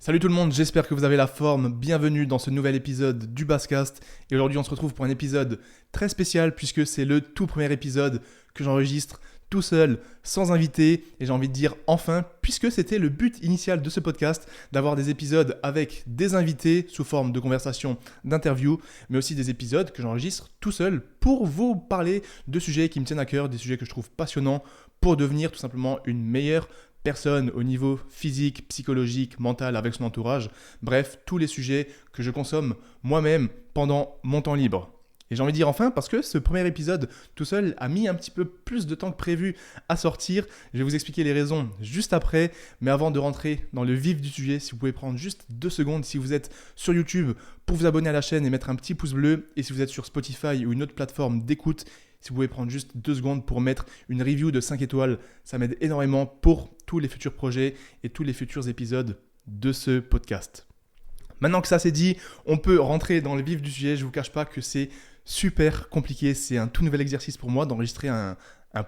Salut tout le monde, j'espère que vous avez la forme. Bienvenue dans ce nouvel épisode du Basscast. Et aujourd'hui, on se retrouve pour un épisode très spécial puisque c'est le tout premier épisode que j'enregistre tout seul, sans invité. Et j'ai envie de dire enfin, puisque c'était le but initial de ce podcast, d'avoir des épisodes avec des invités sous forme de conversation, d'interviews, mais aussi des épisodes que j'enregistre tout seul pour vous parler de sujets qui me tiennent à cœur, des sujets que je trouve passionnants pour devenir tout simplement une meilleure personne au niveau physique, psychologique, mental avec son entourage. Bref, tous les sujets que je consomme moi-même pendant mon temps libre. Et j'ai envie de dire enfin parce que ce premier épisode tout seul a mis un petit peu plus de temps que prévu à sortir. Je vais vous expliquer les raisons juste après. Mais avant de rentrer dans le vif du sujet, si vous pouvez prendre juste 2 secondes si vous êtes sur YouTube pour vous abonner à la chaîne et mettre un petit pouce bleu. Et si vous êtes sur Spotify ou une autre plateforme d'écoute, si vous pouvez prendre juste 2 secondes pour mettre une review de 5 étoiles, ça m'aide énormément pour tous les futurs projets et tous les futurs épisodes de ce podcast. Maintenant que ça c'est dit, on peut rentrer dans le vif du sujet. Je ne vous cache pas que c'est super compliqué. C'est un tout nouvel exercice pour moi d'enregistrer un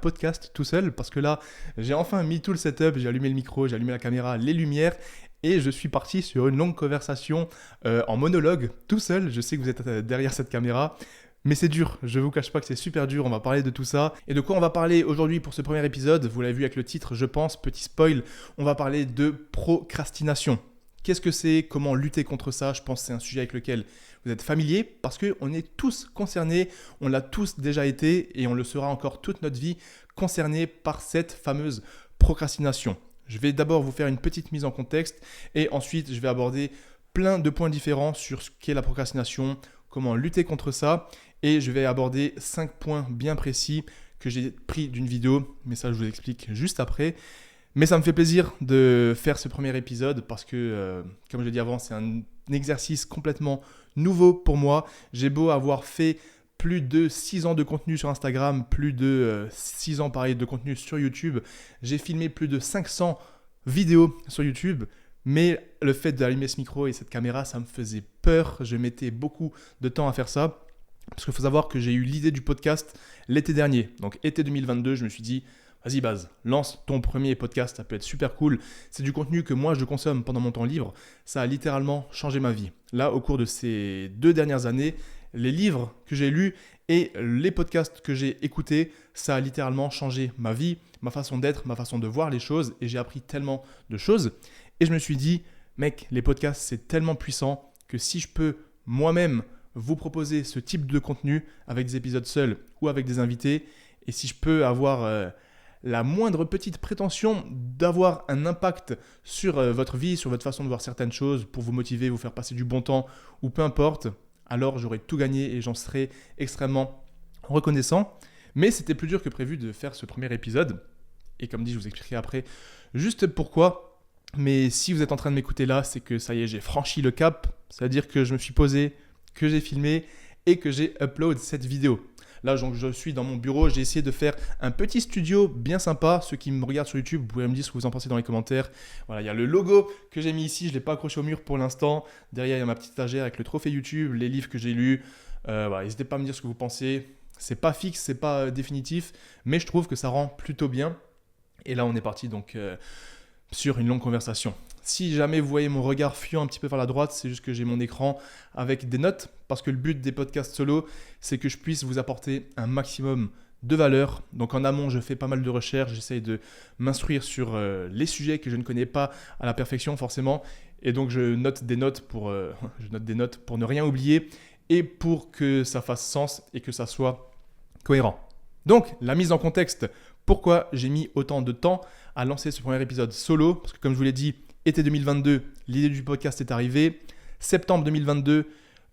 podcast tout seul parce que là, j'ai enfin mis tout le setup, j'ai allumé le micro, j'ai allumé la caméra, les lumières et je suis parti sur une longue conversation en monologue tout seul. Je sais que vous êtes derrière cette caméra. Mais c'est dur, je vous cache pas que c'est super dur, on va parler de tout ça. Et de quoi on va parler aujourd'hui pour ce premier épisode ? Vous l'avez vu avec le titre, je pense, petit spoil, on va parler de procrastination. Qu'est-ce que c'est ? Comment lutter contre ça ? Je pense que c'est un sujet avec lequel vous êtes familier parce qu'on est tous concernés, on l'a tous déjà été et on le sera encore toute notre vie concernés par cette fameuse procrastination. Je vais d'abord vous faire une petite mise en contexte et ensuite je vais aborder plein de points différents sur ce qu'est la procrastination, comment lutter contre ça. Et je vais aborder 5 points bien précis que j'ai pris d'une vidéo, mais ça je vous explique juste après. Mais ça me fait plaisir de faire ce premier épisode parce que, comme je l'ai dit avant, c'est un exercice complètement nouveau pour moi. J'ai beau avoir fait plus de 6 ans de contenu sur Instagram, plus de 6 ans pareil de contenu sur YouTube. J'ai filmé plus de 500 vidéos sur YouTube. Mais le fait d'allumer ce micro et cette caméra, ça me faisait peur. Je mettais beaucoup de temps à faire ça. Parce qu'il faut savoir que j'ai eu l'idée du podcast l'été dernier. Donc été 2022, je me suis dit, vas-y Baz, lance ton premier podcast, ça peut être super cool. C'est du contenu que moi je consomme pendant mon temps libre. Ça a littéralement changé ma vie. Là, au cours de ces 2 dernières années, les livres que j'ai lus et les podcasts que j'ai écoutés, ça a littéralement changé ma vie, ma façon d'être, ma façon de voir les choses. Et j'ai appris tellement de choses. Et je me suis dit, mec, les podcasts, c'est tellement puissant que si je peux moi-même vous proposer ce type de contenu avec des épisodes seuls ou avec des invités, et si je peux avoir la moindre petite prétention d'avoir un impact sur votre vie, sur votre façon de voir certaines choses, pour vous motiver, vous faire passer du bon temps, ou peu importe, alors j'aurais tout gagné et j'en serais extrêmement reconnaissant. Mais c'était plus dur que prévu de faire ce premier épisode, et comme dit, je vous expliquerai après juste pourquoi. Mais si vous êtes en train de m'écouter là, c'est que ça y est, j'ai franchi le cap, c'est-à-dire que je me suis posé, que j'ai filmé et que j'ai upload cette vidéo. Là, je suis dans mon bureau, j'ai essayé de faire un petit studio bien sympa. Ceux qui me regardent sur YouTube, vous pouvez me dire ce que vous en pensez dans les commentaires. Voilà, il y a le logo que j'ai mis ici, je ne l'ai pas accroché au mur pour l'instant. Derrière, il y a ma petite étagère avec le trophée YouTube, les livres que j'ai lus. Voilà, n'hésitez pas à me dire ce que vous pensez. C'est pas fixe, c'est pas définitif, mais je trouve que ça rend plutôt bien. Et là, on est parti donc sur une longue conversation. Si jamais vous voyez mon regard fuyant un petit peu vers la droite, c'est juste que j'ai mon écran avec des notes, parce que le but des podcasts solo, c'est que je puisse vous apporter un maximum de valeur. Donc en amont, je fais pas mal de recherches, j'essaye de m'instruire sur les sujets que je ne connais pas à la perfection forcément, et donc je note des notes pour ne rien oublier et pour que ça fasse sens et que ça soit cohérent. Donc la mise en contexte, pourquoi j'ai mis autant de temps à lancer ce premier épisode solo, parce que comme je vous l'ai dit, été 2022, l'idée du podcast est arrivée. Septembre 2022,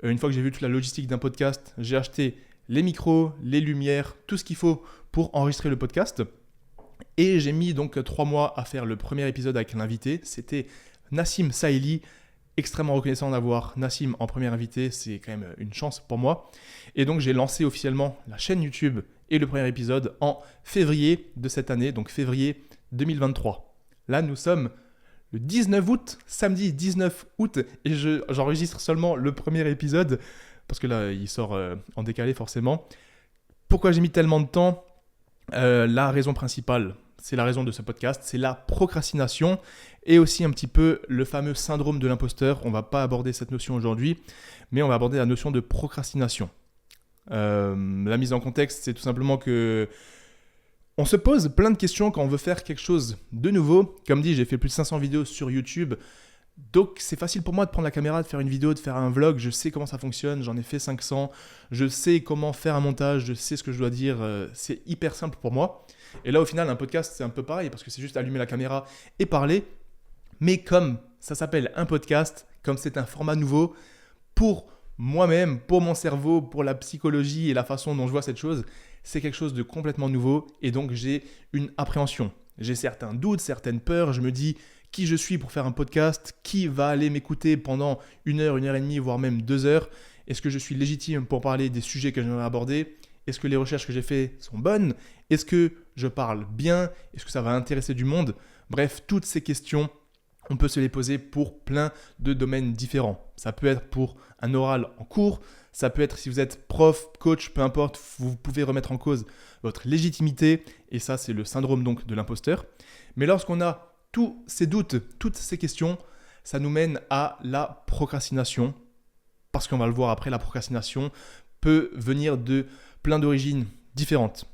une fois que j'ai vu toute la logistique d'un podcast, j'ai acheté les micros, les lumières, tout ce qu'il faut pour enregistrer le podcast. Et j'ai mis donc 3 mois à faire le premier épisode avec un invité. C'était Nassim Saïli. Extrêmement reconnaissant d'avoir Nassim en premier invité, c'est quand même une chance pour moi. Et donc j'ai lancé officiellement la chaîne YouTube et le premier épisode en février de cette année, donc février 2023. Là, nous sommes le 19 août, samedi 19 août, et j'enregistre seulement le premier épisode, parce que là, il sort en décalé forcément. Pourquoi j'ai mis tellement de temps ? La raison principale, c'est la raison de ce podcast, c'est la procrastination et aussi un petit peu le fameux syndrome de l'imposteur. On ne va pas aborder cette notion aujourd'hui, mais on va aborder la notion de procrastination. La mise en contexte, c'est tout simplement que on se pose plein de questions quand on veut faire quelque chose de nouveau. Comme dit, j'ai fait plus de 500 vidéos sur YouTube. Donc, c'est facile pour moi de prendre la caméra, de faire une vidéo, de faire un vlog. Je sais comment ça fonctionne, j'en ai fait 500. Je sais comment faire un montage, je sais ce que je dois dire. C'est hyper simple pour moi. Et là, au final, un podcast, c'est un peu pareil parce que c'est juste allumer la caméra et parler. Mais comme ça s'appelle un podcast, comme c'est un format nouveau, pour moi-même, pour mon cerveau, pour la psychologie et la façon dont je vois cette chose, c'est quelque chose de complètement nouveau. Et donc, j'ai une appréhension. J'ai certains doutes, certaines peurs. Je me dis qui je suis pour faire un podcast, qui va aller m'écouter pendant 1 heure, 1 heure et demie, voire même 2 heures. Est-ce que je suis légitime pour parler des sujets que j'aimerais aborder ? Est-ce que les recherches que j'ai faites sont bonnes ? Est-ce que je parle bien ? Est-ce que ça va intéresser du monde ? Bref, toutes ces questions, on peut se les poser pour plein de domaines différents. Ça peut être pour un oral en cours, ça peut être si vous êtes prof, coach, peu importe, vous pouvez remettre en cause votre légitimité et ça c'est le syndrome donc de l'imposteur. Mais lorsqu'on a tous ces doutes, toutes ces questions, ça nous mène à la procrastination parce qu'on va le voir après, la procrastination peut venir de plein d'origines différentes.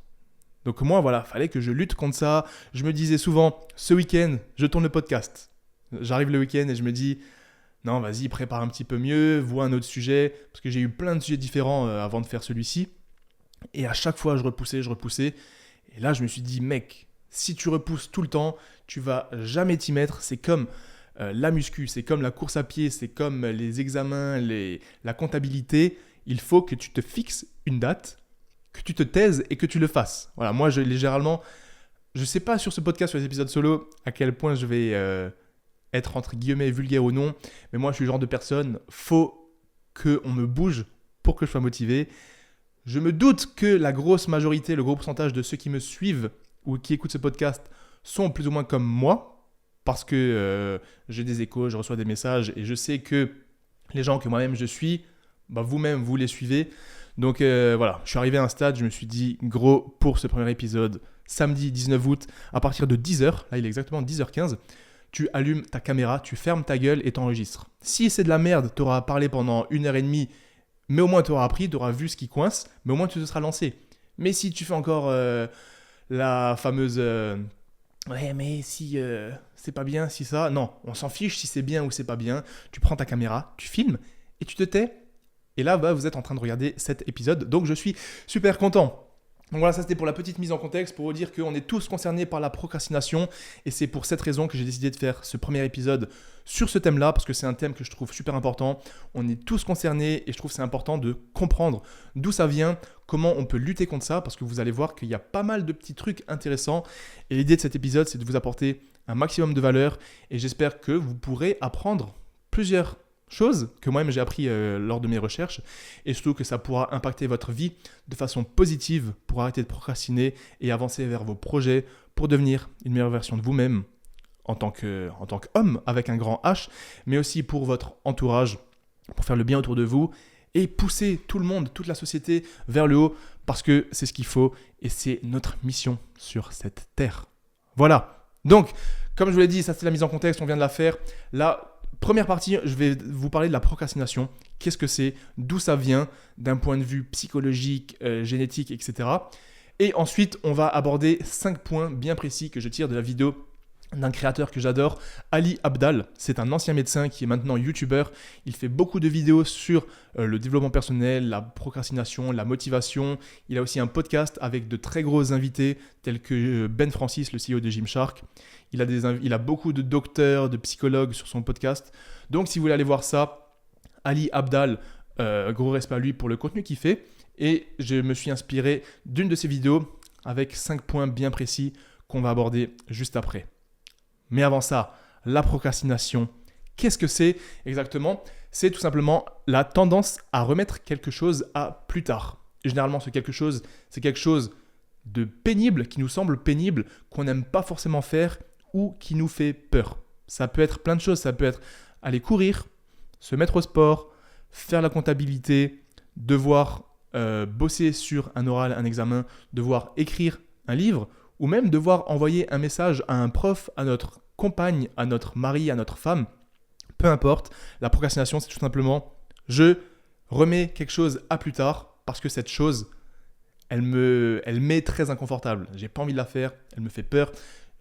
Donc moi voilà, fallait que je lutte contre ça. Je me disais souvent, ce week-end, je tourne le podcast. J'arrive le week-end et je me dis, non, vas-y, prépare un petit peu mieux, vois un autre sujet, parce que j'ai eu plein de sujets différents avant de faire celui-ci. Et à chaque fois, je repoussais. Et là, je me suis dit, mec, si tu repousses tout le temps, tu vas jamais t'y mettre. C'est comme la muscu, c'est comme la course à pied, c'est comme les examens, la comptabilité. Il faut que tu te fixes une date, que tu te taises et que tu le fasses. Voilà, moi, généralement, je ne sais pas sur ce podcast, sur les épisodes solo, à quel point je vais être entre guillemets vulgaire ou non, mais moi je suis le genre de personne, faut qu'on me bouge pour que je sois motivé. Je me doute que la grosse majorité, le gros pourcentage de ceux qui me suivent ou qui écoutent ce podcast sont plus ou moins comme moi, parce que j'ai des échos, je reçois des messages et je sais que les gens que moi-même je suis, vous-même vous les suivez. Donc voilà, je suis arrivé à un stade, je me suis dit, gros, pour ce premier épisode, samedi 19 août, à partir de 10h, là il est exactement 10h15, tu allumes ta caméra, tu fermes ta gueule et t'enregistres. Si c'est de la merde, tu auras parlé pendant 1 heure et demie, mais au moins tu auras appris, tu auras vu ce qui coince, mais au moins tu te seras lancé. Mais si tu fais encore la fameuse ouais mais si c'est pas bien, si ça, non, on s'en fiche si c'est bien ou c'est pas bien, tu prends ta caméra, tu filmes et tu te tais. Et là, vous êtes en train de regarder cet épisode, donc je suis super content. Donc voilà, ça c'était pour la petite mise en contexte, pour vous dire qu'on est tous concernés par la procrastination et c'est pour cette raison que j'ai décidé de faire ce premier épisode sur ce thème-là, parce que c'est un thème que je trouve super important. On est tous concernés et je trouve que c'est important de comprendre d'où ça vient, comment on peut lutter contre ça, parce que vous allez voir qu'il y a pas mal de petits trucs intéressants et l'idée de cet épisode c'est de vous apporter un maximum de valeur et j'espère que vous pourrez apprendre plusieurs choses que moi-même j'ai appris lors de mes recherches et surtout que ça pourra impacter votre vie de façon positive pour arrêter de procrastiner et avancer vers vos projets pour devenir une meilleure version de vous-même en tant qu'homme avec un grand H, mais aussi pour votre entourage, pour faire le bien autour de vous et pousser tout le monde, toute la société vers le haut parce que c'est ce qu'il faut et c'est notre mission sur cette terre. Voilà, donc comme je vous l'ai dit, ça c'est la mise en contexte, on vient de la faire. Là, première partie, je vais vous parler de la procrastination. Qu'est-ce que c'est ? D'où ça vient d'un point de vue psychologique, génétique, etc. Et ensuite, on va aborder 5 points bien précis que je tire de la vidéo d'un créateur que j'adore, Ali Abdaal. C'est un ancien médecin qui est maintenant youtubeur. Il fait beaucoup de vidéos sur le développement personnel, la procrastination, la motivation. Il a aussi un podcast avec de très gros invités tels que Ben Francis, le CEO de Gymshark. Il a beaucoup de docteurs, de psychologues sur son podcast. Donc si vous voulez aller voir ça, Ali Abdaal, gros respect à lui pour le contenu qu'il fait. Et je me suis inspiré d'une de ses vidéos avec 5 points bien précis qu'on va aborder juste après. Mais avant ça, la procrastination, qu'est-ce que c'est exactement ? C'est tout simplement la tendance à remettre quelque chose à plus tard. Et généralement, c'est quelque chose de pénible, qui nous semble pénible, qu'on n'aime pas forcément faire ou qui nous fait peur. Ça peut être plein de choses, ça peut être aller courir, se mettre au sport, faire la comptabilité, devoir bosser sur un oral, un examen, devoir écrire un livre ou même devoir envoyer un message à un prof, à notre compagne, à notre mari, à notre femme, peu importe. La procrastination, c'est tout simplement je remets quelque chose à plus tard parce que cette chose, elle m'est très inconfortable. J'ai pas envie de la faire, elle me fait peur,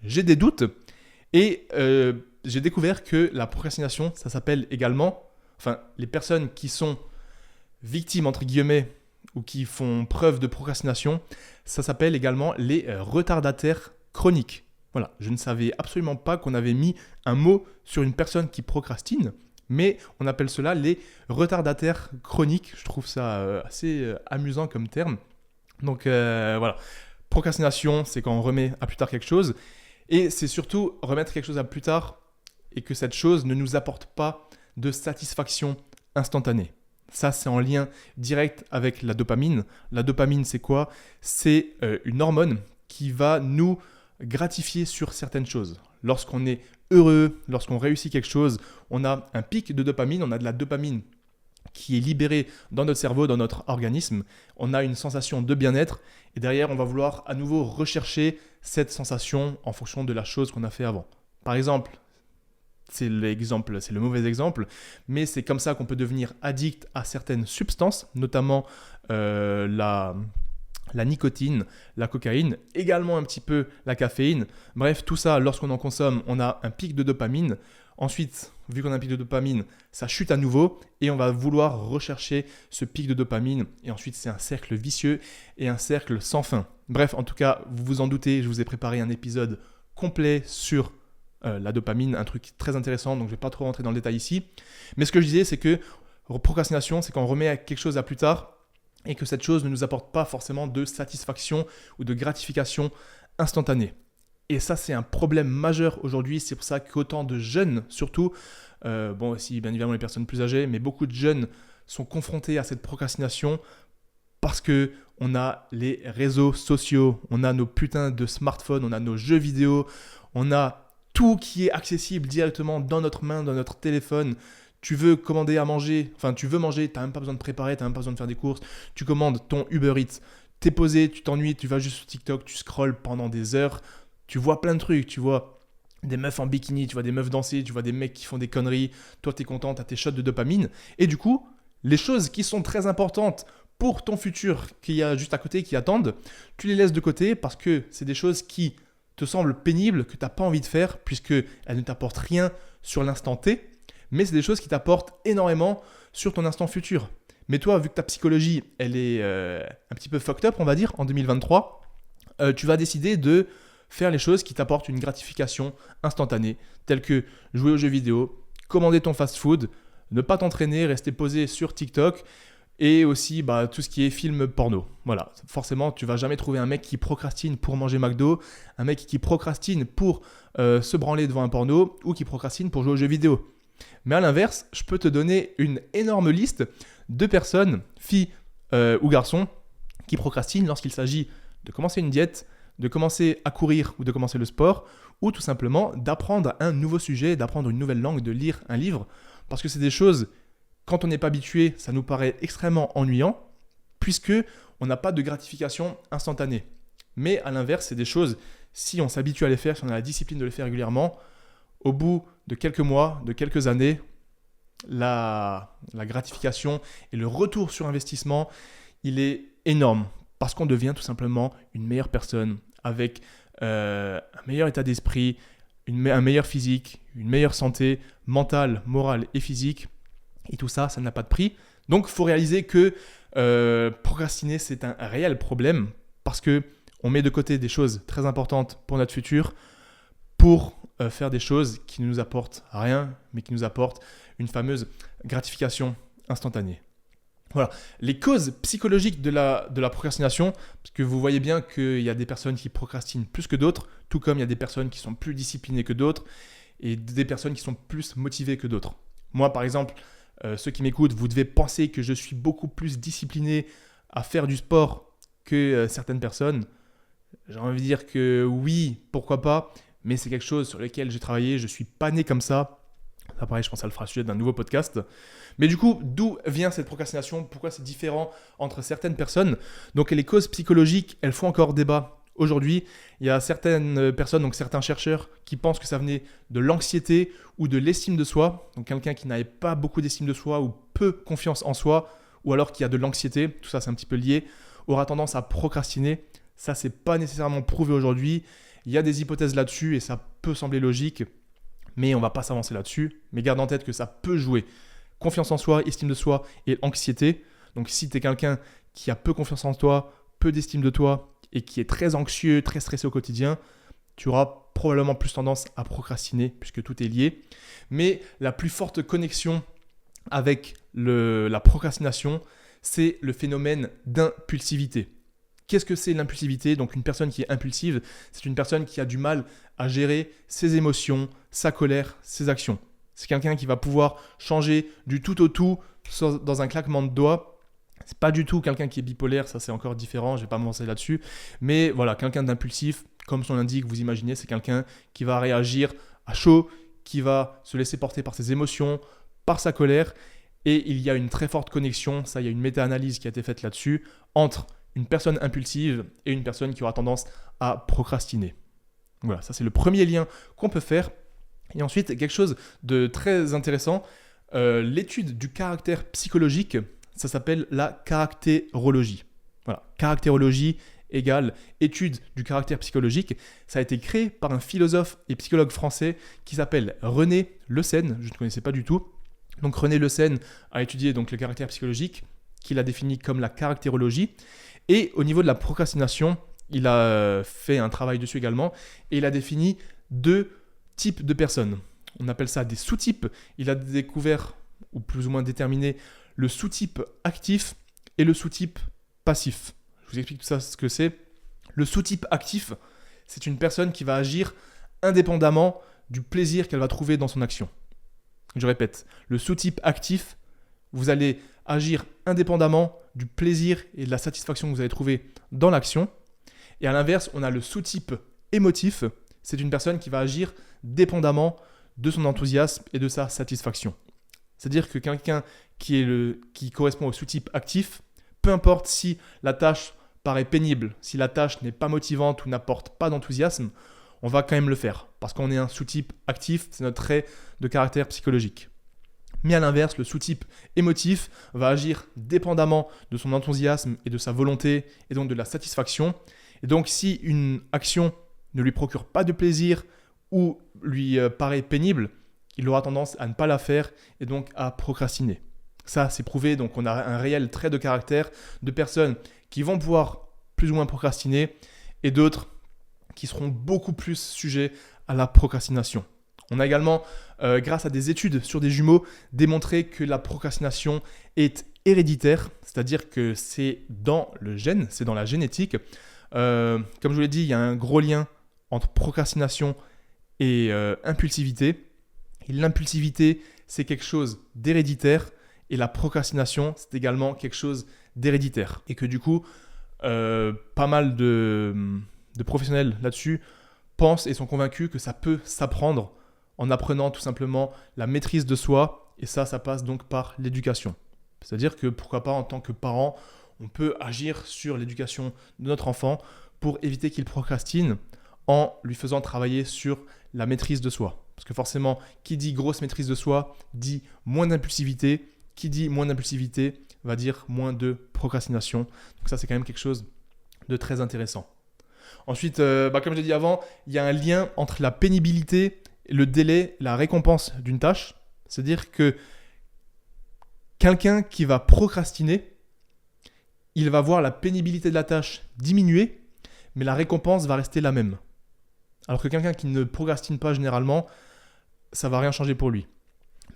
j'ai des doutes et j'ai découvert que la procrastination, ça s'appelle également, les personnes qui sont victimes entre guillemets ou qui font preuve de procrastination, ça s'appelle également les retardataires chroniques. Voilà, je ne savais absolument pas qu'on avait mis un mot sur une personne qui procrastine, mais on appelle cela les retardataires chroniques. Je trouve ça assez amusant comme terme. Donc voilà, procrastination, c'est quand on remet à plus tard quelque chose, et c'est surtout remettre quelque chose à plus tard et que cette chose ne nous apporte pas de satisfaction instantanée. Ça, c'est en lien direct avec la dopamine. La dopamine, c'est quoi ? C'est une hormone qui va nous gratifier sur certaines choses. Lorsqu'on est heureux, lorsqu'on réussit quelque chose, on a un pic de dopamine, on a de la dopamine qui est libérée dans notre cerveau, dans notre organisme. On a une sensation de bien-être et derrière, on va vouloir à nouveau rechercher cette sensation en fonction de la chose qu'on a fait avant. Par exemple, c'est le mauvais exemple, mais c'est comme ça qu'on peut devenir addict à certaines substances, notamment la nicotine, la cocaïne, également un petit peu la caféine. Bref, tout ça, lorsqu'on en consomme, on a un pic de dopamine. Ensuite, vu qu'on a un pic de dopamine, ça chute à nouveau et on va vouloir rechercher ce pic de dopamine. Et ensuite, c'est un cercle vicieux et un cercle sans fin. Bref, en tout cas, vous vous en doutez, je vous ai préparé un épisode complet sur la dopamine, un truc très intéressant, donc je ne vais pas trop rentrer dans le détail ici. Mais ce que je disais, c'est que procrastination, c'est quand on remet quelque chose à plus tard et que cette chose ne nous apporte pas forcément de satisfaction ou de gratification instantanée. Et ça, c'est un problème majeur aujourd'hui. C'est pour ça qu'autant de jeunes, surtout, aussi bien évidemment les personnes plus âgées, mais beaucoup de jeunes sont confrontés à cette procrastination parce qu'on a les réseaux sociaux, on a nos putains de smartphones, on a nos jeux vidéo, on a tout qui est accessible directement dans notre main, dans notre téléphone. Tu veux commander à manger, tu veux manger, tu n'as même pas besoin de préparer, tu n'as même pas besoin de faire des courses. Tu commandes ton Uber Eats, tu es posé, tu t'ennuies, tu vas juste sur TikTok, tu scrolles pendant des heures. Tu vois plein de trucs, tu vois des meufs en bikini, tu vois des meufs danser, tu vois des mecs qui font des conneries. Toi, tu es content, tu as tes shots de dopamine. Et du coup, les choses qui sont très importantes pour ton futur, qu'il y a juste à côté, qui attendent, tu les laisses de côté parce que c'est des choses qui te semblent pénibles, que tu n'as pas envie de faire, puisqu'elles ne t'apportent rien sur l'instant T, mais c'est des choses qui t'apportent énormément sur ton instant futur. Mais toi, vu que ta psychologie, elle est un petit peu fucked up, on va dire, en 2023, tu vas décider de faire les choses qui t'apportent une gratification instantanée, telles que jouer aux jeux vidéo, commander ton fast-food, ne pas t'entraîner, rester posé sur TikTok, et aussi tout ce qui est film porno. Voilà, forcément, tu vas jamais trouver un mec qui procrastine pour manger McDo, un mec qui procrastine pour se branler devant un porno, ou qui procrastine pour jouer aux jeux vidéo. Mais à l'inverse, je peux te donner une énorme liste de personnes, filles ou garçons, qui procrastinent lorsqu'il s'agit de commencer une diète, de commencer à courir ou de commencer le sport, ou tout simplement d'apprendre un nouveau sujet, d'apprendre une nouvelle langue, de lire un livre, parce que c'est des choses, quand on n'est pas habitué, ça nous paraît extrêmement ennuyant, puisque on n'a pas de gratification instantanée. Mais à l'inverse, c'est des choses, si on s'habitue à les faire, si on a la discipline de les faire régulièrement, au bout de quelques mois, de quelques années, la gratification et le retour sur investissement, il est énorme, parce qu'on devient tout simplement une meilleure personne, avec un meilleur état d'esprit, un meilleur physique, une meilleure santé mentale, morale et physique. Et tout ça, ça n'a pas de prix. Donc, il faut réaliser que procrastiner, c'est un réel problème parce qu'on met de côté des choses très importantes pour notre futur pour faire des choses qui ne nous apportent rien, mais qui nous apportent une fameuse gratification instantanée. Voilà, les causes psychologiques de la procrastination, parce que vous voyez bien qu'il y a des personnes qui procrastinent plus que d'autres, tout comme il y a des personnes qui sont plus disciplinées que d'autres et des personnes qui sont plus motivées que d'autres. Moi, par exemple, ceux qui m'écoutent, vous devez penser que je suis beaucoup plus discipliné à faire du sport que certaines personnes. J'ai envie de dire que oui, pourquoi pas, mais c'est quelque chose sur lequel j'ai travaillé, je ne suis pas né comme ça. Ça, pareil, je pense que ça le fera sujet d'un nouveau podcast. Mais du coup, d'où vient cette procrastination ? Pourquoi c'est différent entre certaines personnes ? Donc, les causes psychologiques, elles font encore débat Aujourd'hui, il y a certaines personnes, donc certains chercheurs, qui pensent que ça venait de l'anxiété ou de l'estime de soi. Donc quelqu'un qui n'avait pas beaucoup d'estime de soi ou peu confiance en soi, ou alors qui a de l'anxiété, tout ça c'est un petit peu lié, aura tendance à procrastiner. Ça, c'est pas nécessairement prouvé aujourd'hui. Il y a des hypothèses là-dessus et ça peut sembler logique, mais on va pas s'avancer là-dessus. Mais garde en tête que ça peut jouer. Confiance en soi, estime de soi et anxiété. Donc si tu es quelqu'un qui a peu confiance en toi, peu d'estime de toi et qui est très anxieux, très stressé au quotidien, tu auras probablement plus tendance à procrastiner puisque tout est lié. Mais la plus forte connexion avec la procrastination, c'est le phénomène d'impulsivité. Qu'est-ce que c'est l'impulsivité ? Donc une personne qui est impulsive, c'est une personne qui a du mal à gérer ses émotions, sa colère, ses actions. C'est quelqu'un qui va pouvoir changer du tout au tout dans un claquement de doigts. C'est pas du tout quelqu'un qui est bipolaire, ça c'est encore différent, je vais pas m'avancer là-dessus. Mais voilà, quelqu'un d'impulsif, comme son l'indique, vous imaginez, c'est quelqu'un qui va réagir à chaud, qui va se laisser porter par ses émotions, par sa colère. Et il y a une très forte connexion, ça il y a une méta-analyse qui a été faite là-dessus, entre une personne impulsive et une personne qui aura tendance à procrastiner. Voilà, ça c'est le premier lien qu'on peut faire. Et ensuite, quelque chose de très intéressant, l'étude du caractère psychologique, ça s'appelle la caractérologie. Voilà, caractérologie égale étude du caractère psychologique. Ça a été créé par un philosophe et psychologue français qui s'appelle René Le Sen, je ne connaissais pas du tout. Donc René Le Sen a étudié donc le caractère psychologique, qu'il a défini comme la caractérologie. Et au niveau de la procrastination, il a fait un travail dessus également et il a défini 2 types de personnes. On appelle ça des sous-types. Il a découvert, ou plus ou moins déterminé, le sous-type actif et le sous-type passif. Je vous explique tout ça, ce que c'est. Le sous-type actif, c'est une personne qui va agir indépendamment du plaisir qu'elle va trouver dans son action. Je répète, le sous-type actif, vous allez agir indépendamment du plaisir et de la satisfaction que vous allez trouver dans l'action. Et à l'inverse, on a le sous-type émotif. C'est une personne qui va agir dépendamment de son enthousiasme et de sa satisfaction. C'est-à-dire que quelqu'un qui correspond au sous-type actif, peu importe si la tâche paraît pénible, si la tâche n'est pas motivante ou n'apporte pas d'enthousiasme, on va quand même le faire parce qu'on est un sous-type actif, c'est notre trait de caractère psychologique. Mais à l'inverse, le sous-type émotif va agir dépendamment de son enthousiasme et de sa volonté et donc de la satisfaction. Et donc si une action ne lui procure pas de plaisir ou lui paraît pénible, il aura tendance à ne pas la faire et donc à procrastiner. Ça, c'est prouvé, donc on a un réel trait de caractère de personnes qui vont pouvoir plus ou moins procrastiner et d'autres qui seront beaucoup plus sujets à la procrastination. On a également, grâce à des études sur des jumeaux, démontré que la procrastination est héréditaire, c'est-à-dire que c'est dans le gène, c'est dans la génétique. Comme je vous l'ai dit, il y a un gros lien entre procrastination et impulsivité. Et l'impulsivité, c'est quelque chose d'héréditaire et la procrastination, c'est également quelque chose d'héréditaire. Et que du coup, pas mal de professionnels là-dessus pensent et sont convaincus que ça peut s'apprendre en apprenant tout simplement la maîtrise de soi. Et ça passe donc par l'éducation. C'est-à-dire que pourquoi pas en tant que parent, on peut agir sur l'éducation de notre enfant pour éviter qu'il procrastine en lui faisant travailler sur la maîtrise de soi. Parce que forcément, qui dit grosse maîtrise de soi dit moins d'impulsivité. Qui dit moins d'impulsivité va dire moins de procrastination. Donc ça, c'est quand même quelque chose de très intéressant. Ensuite, comme je l'ai dit avant, il y a un lien entre la pénibilité, le délai, la récompense d'une tâche. C'est-à-dire que quelqu'un qui va procrastiner, il va voir la pénibilité de la tâche diminuer, mais la récompense va rester la même. Alors que quelqu'un qui ne procrastine pas généralement, ça ne va rien changer pour lui.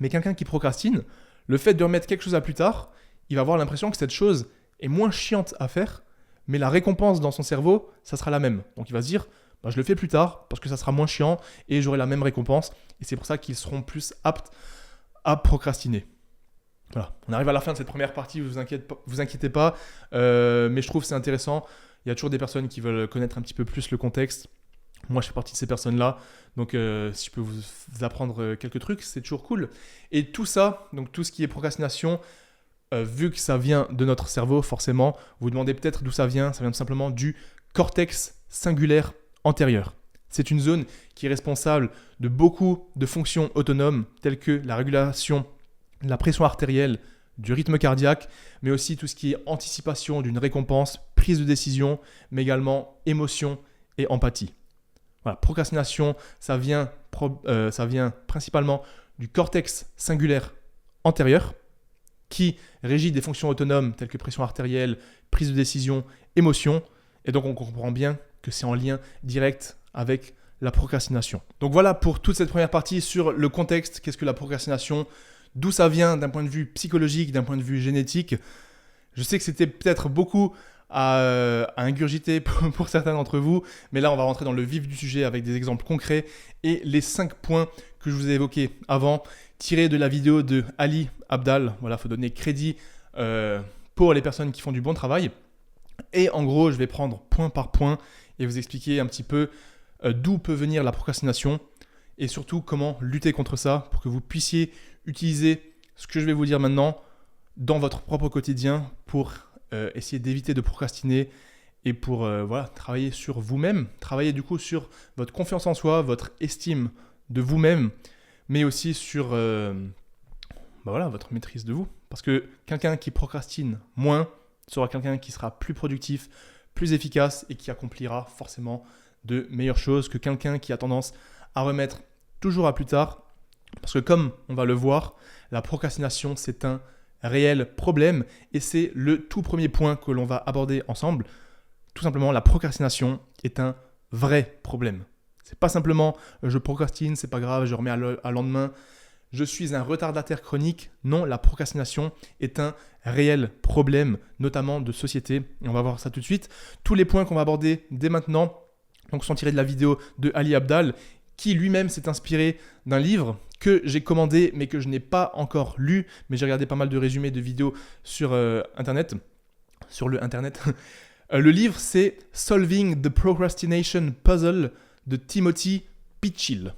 Mais quelqu'un qui procrastine, le fait de remettre quelque chose à plus tard, il va avoir l'impression que cette chose est moins chiante à faire, mais la récompense dans son cerveau, ça sera la même. Donc il va se dire, je le fais plus tard parce que ça sera moins chiant et j'aurai la même récompense. Et c'est pour ça qu'ils seront plus aptes à procrastiner. Voilà, on arrive à la fin de cette première partie, vous inquiétez pas, mais je trouve que c'est intéressant. Il y a toujours des personnes qui veulent connaître un petit peu plus le contexte. Moi, je fais partie de ces personnes-là, donc si je peux vous apprendre quelques trucs, c'est toujours cool. Et tout ça, donc tout ce qui est procrastination, vu que ça vient de notre cerveau, forcément, vous vous demandez peut-être d'où ça vient tout simplement du cortex singulaire antérieure. C'est une zone qui est responsable de beaucoup de fonctions autonomes telles que la régulation de la pression artérielle, du rythme cardiaque, mais aussi tout ce qui est anticipation d'une récompense, prise de décision, mais également émotion et empathie. Voilà, procrastination, ça vient principalement du cortex singulaire antérieur qui régit des fonctions autonomes telles que pression artérielle, prise de décision, émotion. Et donc on comprend bien que c'est en lien direct avec la procrastination. Donc voilà pour toute cette première partie sur le contexte, qu'est-ce que la procrastination, d'où ça vient d'un point de vue psychologique, d'un point de vue génétique. Je sais que c'était peut-être beaucoup à ingurgiter pour certains d'entre vous, mais là on va rentrer dans le vif du sujet avec des exemples concrets et les 5 points que je vous ai évoqués avant, tirés de la vidéo de Ali Abdaal. Voilà, il faut donner crédit pour les personnes qui font du bon travail. Et en gros, je vais prendre point par point et vous expliquer un petit peu d'où peut venir la procrastination et surtout comment lutter contre ça pour que vous puissiez utiliser ce que je vais vous dire maintenant dans votre propre quotidien pour essayer d'éviter de procrastiner et pour travailler sur vous-même, travailler du coup sur votre confiance en soi, votre estime de vous-même, mais aussi sur votre maîtrise de vous. Parce que quelqu'un qui procrastine moins sera quelqu'un qui sera plus productif, plus efficace et qui accomplira forcément de meilleures choses que quelqu'un qui a tendance à remettre toujours à plus tard. Parce que comme on va le voir, la procrastination, c'est un réel problème et c'est le tout premier point que l'on va aborder ensemble. Tout simplement, la procrastination est un vrai problème. C'est pas simplement je procrastine, c'est pas grave, je remets à lendemain. Je suis un retardataire chronique. Non, la procrastination est un réel problème, notamment de société. Et on va voir ça tout de suite. Tous les points qu'on va aborder dès maintenant sont tirés de la vidéo de Ali Abdaal, qui lui-même s'est inspiré d'un livre que j'ai commandé, mais que je n'ai pas encore lu. Mais j'ai regardé pas mal de résumés de vidéos sur Internet. Sur le Internet. Le livre, c'est Solving the Procrastination Puzzle de Timothy Pitchill.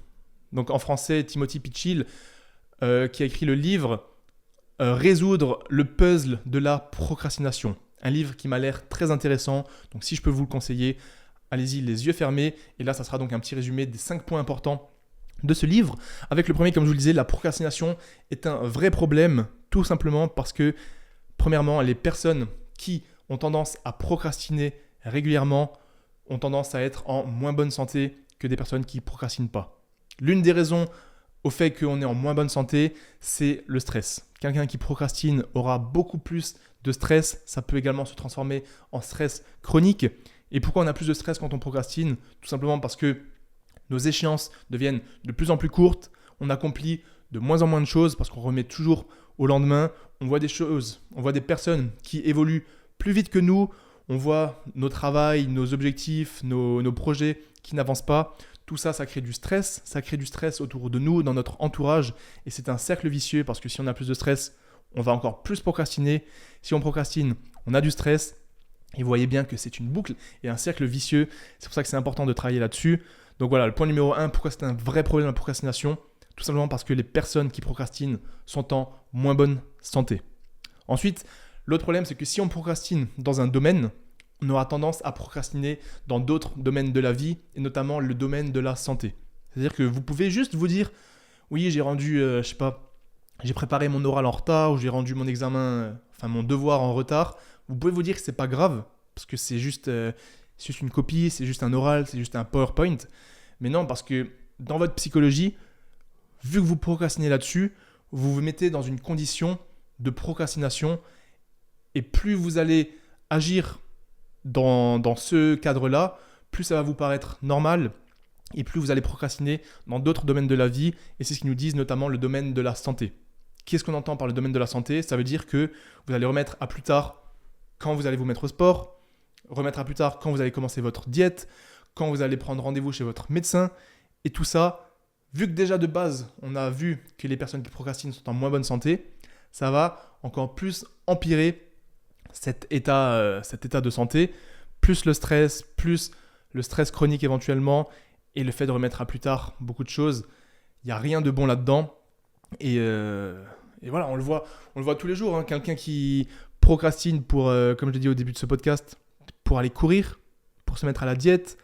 Donc en français, Timothy Pitchill, qui a écrit le livre Résoudre le puzzle de la procrastination. Un livre qui m'a l'air très intéressant. Donc si je peux vous le conseiller, allez-y les yeux fermés. Et là, ça sera donc un petit résumé des 5 points importants de ce livre. Avec le premier, comme je vous le disais, la procrastination est un vrai problème, tout simplement parce que, premièrement, les personnes qui ont tendance à procrastiner régulièrement ont tendance à être en moins bonne santé que des personnes qui ne procrastinent pas. L'une des raisons au fait qu'on est en moins bonne santé, c'est le stress. Quelqu'un qui procrastine aura beaucoup plus de stress. Ça peut également se transformer en stress chronique. Et pourquoi on a plus de stress quand on procrastine ? Tout simplement parce que nos échéances deviennent de plus en plus courtes. On accomplit de moins en moins de choses parce qu'on remet toujours au lendemain. On voit des choses, on voit des personnes qui évoluent plus vite que nous. On voit nos travails, nos objectifs, nos projets qui n'avancent pas. Tout ça, ça crée du stress. Ça crée du stress autour de nous, dans notre entourage. Et c'est un cercle vicieux parce que si on a plus de stress, on va encore plus procrastiner. Si on procrastine, on a du stress. Et vous voyez bien que c'est une boucle et un cercle vicieux. C'est pour ça que c'est important de travailler là-dessus. Donc voilà, le point numéro 1, pourquoi c'est un vrai problème la procrastination ? Tout simplement parce que les personnes qui procrastinent sont en moins bonne santé. Ensuite, l'autre problème, c'est que si on procrastine dans un domaine, on aura tendance à procrastiner dans d'autres domaines de la vie, et notamment le domaine de la santé. C'est-à-dire que vous pouvez juste vous dire, oui, j'ai rendu, j'ai préparé mon oral en retard, ou j'ai rendu mon examen, mon devoir en retard. Vous pouvez vous dire que c'est pas grave, parce que c'est juste une copie, c'est juste un oral, c'est juste un PowerPoint. Mais non, parce que dans votre psychologie, vu que vous procrastinez là-dessus, vous vous mettez dans une condition de procrastination, et plus vous allez agir dans ce cadre-là, plus ça va vous paraître normal et plus vous allez procrastiner dans d'autres domaines de la vie. Et c'est ce qu'ils nous disent, notamment le domaine de la santé. Qu'est-ce qu'on entend par le domaine de la santé ? Ça veut dire que vous allez remettre à plus tard quand vous allez vous mettre au sport, remettre à plus tard quand vous allez commencer votre diète, quand vous allez prendre rendez-vous chez votre médecin. Et tout ça, vu que déjà de base, on a vu que les personnes qui procrastinent sont en moins bonne santé, ça va encore plus empirer cet état de santé, plus le stress chronique éventuellement, et le fait de remettre à plus tard beaucoup de choses. Il n'y a rien de bon là-dedans. Et voilà, on le voit tous les jours. Hein. Quelqu'un qui procrastine pour, comme je l'ai dit au début de ce podcast, pour aller courir, pour se mettre à la diète,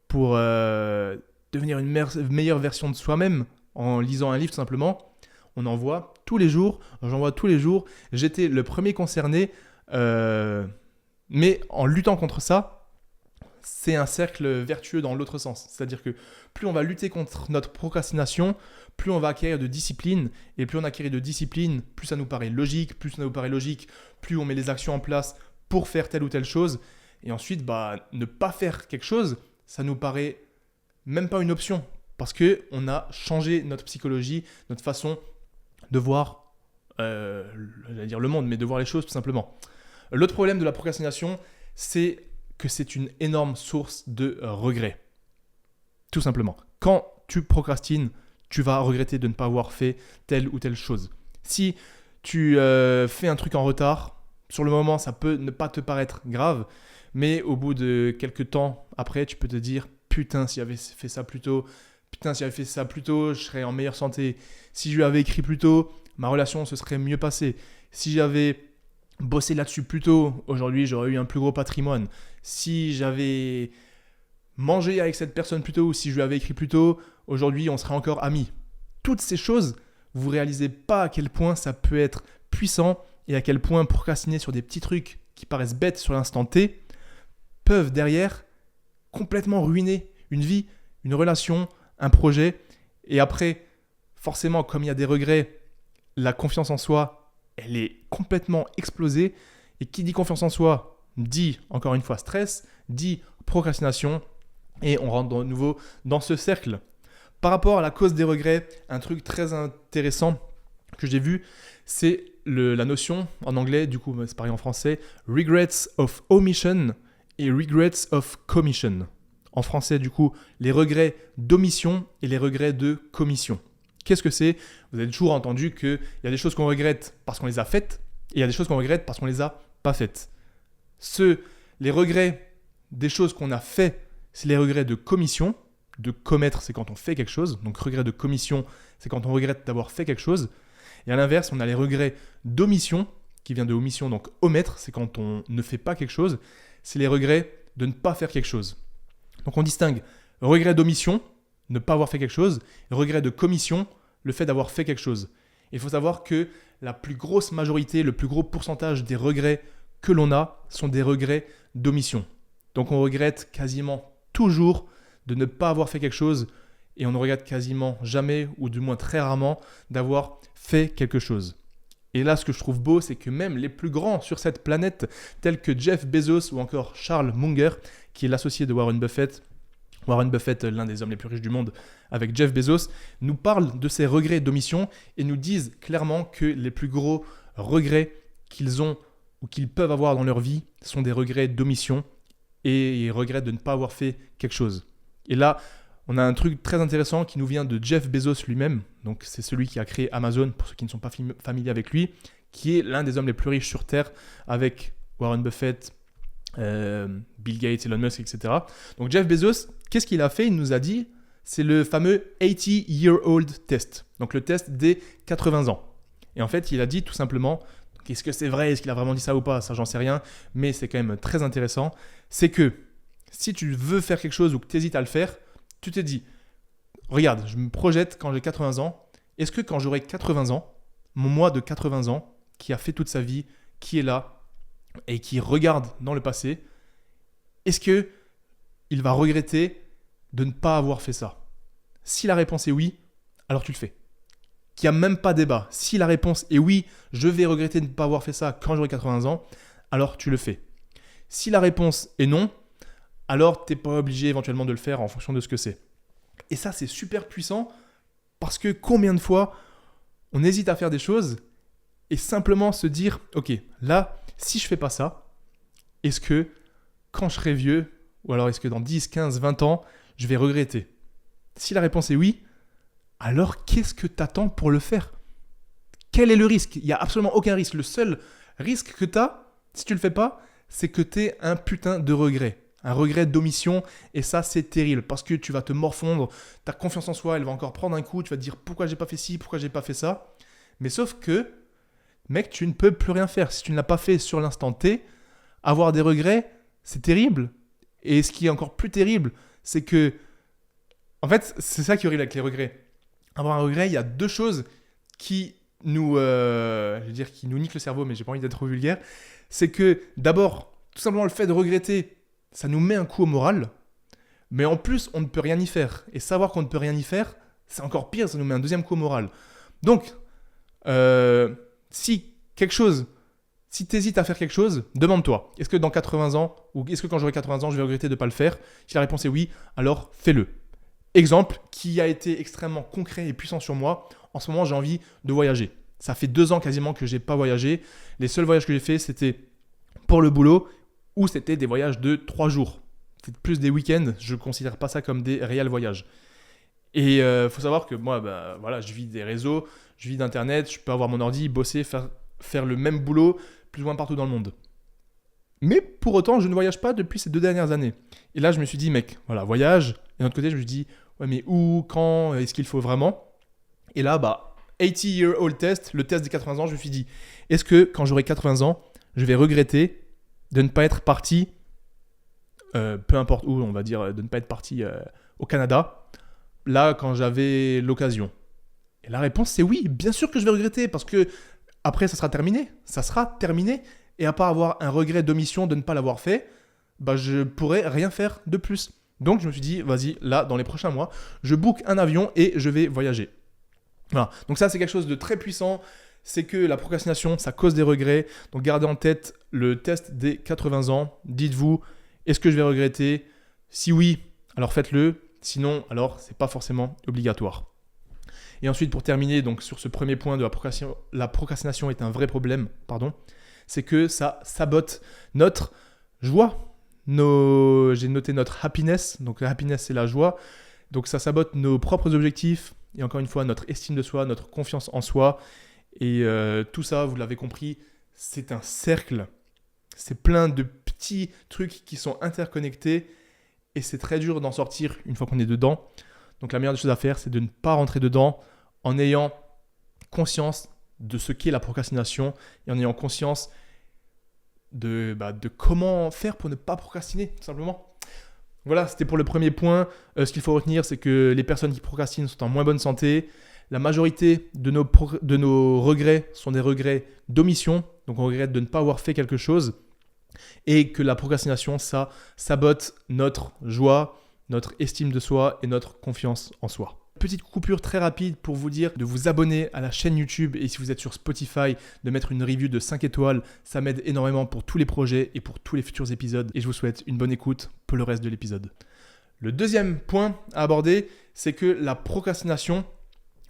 pour devenir une meilleure version de soi-même en lisant un livre tout simplement. On en voit tous les jours, j'en vois tous les jours. J'étais le premier concerné, mais en luttant contre ça, c'est un cercle vertueux dans l'autre sens. C'est-à-dire que plus on va lutter contre notre procrastination, plus on va acquérir de discipline. Et plus on acquiert de discipline, plus ça nous paraît logique. Plus ça nous paraît logique, plus on met les actions en place pour faire telle ou telle chose. Et ensuite, ne pas faire quelque chose, ça nous paraît même pas une option. Parce qu'on a changé notre psychologie, notre façon de voir, j'allais dire le monde, mais de voir les choses tout simplement. L'autre problème de la procrastination, c'est que c'est une énorme source de regret. Tout simplement. Quand tu procrastines, tu vas regretter de ne pas avoir fait telle ou telle chose. Si tu fais un truc en retard, sur le moment, ça peut ne pas te paraître grave, mais au bout de quelques temps après, tu peux te dire « Putain, si j'avais fait ça plus tôt, je serais en meilleure santé. Si je lui avais écrit plus tôt, ma relation se serait mieux passée. Si j'avais bossé là-dessus plus tôt, aujourd'hui, j'aurais eu un plus gros patrimoine. Si j'avais mangé avec cette personne plus tôt ou si je lui avais écrit plus tôt, aujourd'hui, on serait encore amis. » Toutes ces choses, vous ne réalisez pas à quel point ça peut être puissant et à quel point procrastiner sur des petits trucs qui paraissent bêtes sur l'instant T peuvent derrière complètement ruiner une vie, une relation, un projet. Et après, forcément, comme il y a des regrets, la confiance en soi, elle est complètement explosée. Et qui dit confiance en soi, dit encore une fois stress, dit procrastination. Et on rentre de nouveau dans ce cercle. Par rapport à la cause des regrets, un truc très intéressant que j'ai vu, c'est la notion, en anglais, du coup c'est pareil en français, regrets of omission et regrets of commission. En français, du coup, les regrets d'omission et les regrets de commission. Qu'est-ce que c'est ? Vous avez toujours entendu qu'il y a des choses qu'on regrette parce qu'on les a faites et il y a des choses qu'on regrette parce qu'on ne les a pas faites. Les regrets des choses qu'on a fait, c'est les regrets de commission. De commettre, c'est quand on fait quelque chose. Donc, regret de commission, c'est quand on regrette d'avoir fait quelque chose. Et à l'inverse, on a les regrets d'omission, qui vient de omission, donc omettre, c'est quand on ne fait pas quelque chose. C'est les regrets de ne pas faire quelque chose. Donc, on distingue regret d'omission, ne pas avoir fait quelque chose, et regret de commission, le fait d'avoir fait quelque chose. Il faut savoir que la plus grosse majorité, le plus gros pourcentage des regrets que l'on a sont des regrets d'omission. Donc, on regrette quasiment toujours de ne pas avoir fait quelque chose et on ne regrette quasiment jamais, ou du moins très rarement, d'avoir fait quelque chose. Et là, ce que je trouve beau, c'est que même les plus grands sur cette planète, tels que Jeff Bezos ou encore Charles Munger, qui est l'associé de Warren Buffett, l'un des hommes les plus riches du monde, avec Jeff Bezos, nous parlent de ces regrets d'omission et nous disent clairement que les plus gros regrets qu'ils ont ou qu'ils peuvent avoir dans leur vie sont des regrets d'omission et ils regrettent de ne pas avoir fait quelque chose. Et là, on a un truc très intéressant qui nous vient de Jeff Bezos lui-même. Donc, c'est celui qui a créé Amazon, pour ceux qui ne sont pas familiers avec lui, qui est l'un des hommes les plus riches sur Terre, avec Warren Buffett, Bill Gates, Elon Musk, etc. Donc, Jeff Bezos, qu'est-ce qu'il a fait ? Il nous a dit, c'est le fameux 80-year-old test. Donc, le test des 80 ans. Et en fait, il a dit tout simplement, est-ce que c'est vrai ? Est-ce qu'il a vraiment dit ça ou pas ? Ça, j'en sais rien. Mais c'est quand même très intéressant. C'est que si tu veux faire quelque chose ou que tu hésites à le faire, tu te dis, regarde, je me projette quand j'ai 80 ans. Est-ce que quand j'aurai 80 ans, mon moi de 80 ans, qui a fait toute sa vie, qui est là et qui regarde dans le passé, est-ce qu'il va regretter de ne pas avoir fait ça ? Si la réponse est oui, alors tu le fais. Qu'il n'y a même pas débat. Si la réponse est oui, je vais regretter de ne pas avoir fait ça quand j'aurai 80 ans, alors tu le fais. Si la réponse est non, alors tu n'es pas obligé éventuellement de le faire en fonction de ce que c'est. Et ça, c'est super puissant parce que combien de fois on hésite à faire des choses et simplement se dire, ok, là, si je ne fais pas ça, est-ce que quand je serai vieux, ou alors est-ce que dans 10, 15, 20 ans, je vais regretter ? Si la réponse est oui, alors qu'est-ce que tu attends pour le faire ? Quel est le risque ? Il n'y a absolument aucun risque. Le seul risque que tu as, si tu ne le fais pas, c'est que tu aies un putain de regret. Un regret d'omission, et ça, c'est terrible parce que tu vas te morfondre, ta confiance en soi, elle va encore prendre un coup, tu vas te dire pourquoi j'ai pas fait ci, pourquoi j'ai pas fait ça. Mais sauf que, mec, tu ne peux plus rien faire. Si tu ne l'as pas fait sur l'instant T, avoir des regrets, c'est terrible. Et ce qui est encore plus terrible, c'est que, en fait, c'est ça qui est horrible avec les regrets. Avoir un regret, il y a deux choses qui nous, je veux dire, qui nous niquent le cerveau, mais j'ai pas envie d'être trop vulgaire. C'est que, d'abord, tout simplement le fait de regretter, ça nous met un coup au moral. Mais en plus, on ne peut rien y faire. Et savoir qu'on ne peut rien y faire, c'est encore pire, ça nous met un deuxième coup au moral. Donc, si tu hésites à faire quelque chose, demande-toi, est-ce que dans 80 ans, ou est-ce que quand j'aurai 80 ans, je vais regretter de ne pas le faire? Si la réponse est oui, alors fais-le. Exemple qui a été extrêmement concret et puissant sur moi, en ce moment j'ai envie de voyager. Ça fait 2 ans quasiment que je n'ai pas voyagé. Les seuls voyages que j'ai fait, c'était pour le boulot ou c'était des voyages de 3 jours. C'est plus des week-ends, je ne considère pas ça comme des réels voyages. Et faut savoir que moi, voilà, je vis des réseaux, je vis d'internet, je peux avoir mon ordi, bosser, faire le même boulot plus ou moins partout dans le monde. Mais pour autant, je ne voyage pas depuis ces 2 dernières années. Et là, je me suis dit, mec, voilà, voyage. Et d'un autre côté, je me suis dit, ouais, mais où, quand, est-ce qu'il faut vraiment? Et là, 80-year-old test, le test des 80 ans, je me suis dit, est-ce que quand j'aurai 80 ans, je vais regretter de ne pas être parti, peu importe où, on va dire, de ne pas être parti au Canada, là, quand j'avais l'occasion? Et la réponse, c'est oui, bien sûr que je vais regretter, parce que après, ça sera terminé, et à part avoir un regret d'omission de ne pas l'avoir fait, je pourrais rien faire de plus. Donc, je me suis dit, vas-y, là, dans les prochains mois, je book un avion et je vais voyager. Voilà. Donc ça, c'est quelque chose de très puissant. C'est que la procrastination, ça cause des regrets. Donc, gardez en tête le test des 80 ans. Dites-vous, est-ce que je vais regretter? Si oui, alors faites-le. Sinon, alors, c'est pas forcément obligatoire. Et ensuite, pour terminer, donc sur ce premier point de la procrastination est un vrai problème, c'est que ça sabote notre joie. J'ai noté notre happiness, donc la happiness c'est la joie, donc ça sabote nos propres objectifs et encore une fois notre estime de soi, notre confiance en soi et tout ça, vous l'avez compris, c'est un cercle, c'est plein de petits trucs qui sont interconnectés et c'est très dur d'en sortir une fois qu'on est dedans. Donc la meilleure des choses à faire, c'est de ne pas rentrer dedans en ayant conscience de ce qu'est la procrastination et en ayant conscience de comment faire pour ne pas procrastiner, tout simplement. Voilà, c'était pour le premier point. Ce qu'il faut retenir, c'est que les personnes qui procrastinent sont en moins bonne santé. La majorité de nos regrets sont des regrets d'omission, donc on regrette de ne pas avoir fait quelque chose, et que la procrastination, ça sabote notre joie, notre estime de soi et notre confiance en soi. Petite coupure très rapide pour vous dire de vous abonner à la chaîne YouTube et si vous êtes sur Spotify, de mettre une review de 5 étoiles. Ça m'aide énormément pour tous les projets et pour tous les futurs épisodes. Et je vous souhaite une bonne écoute pour le reste de l'épisode. Le deuxième point à aborder, c'est que la procrastination,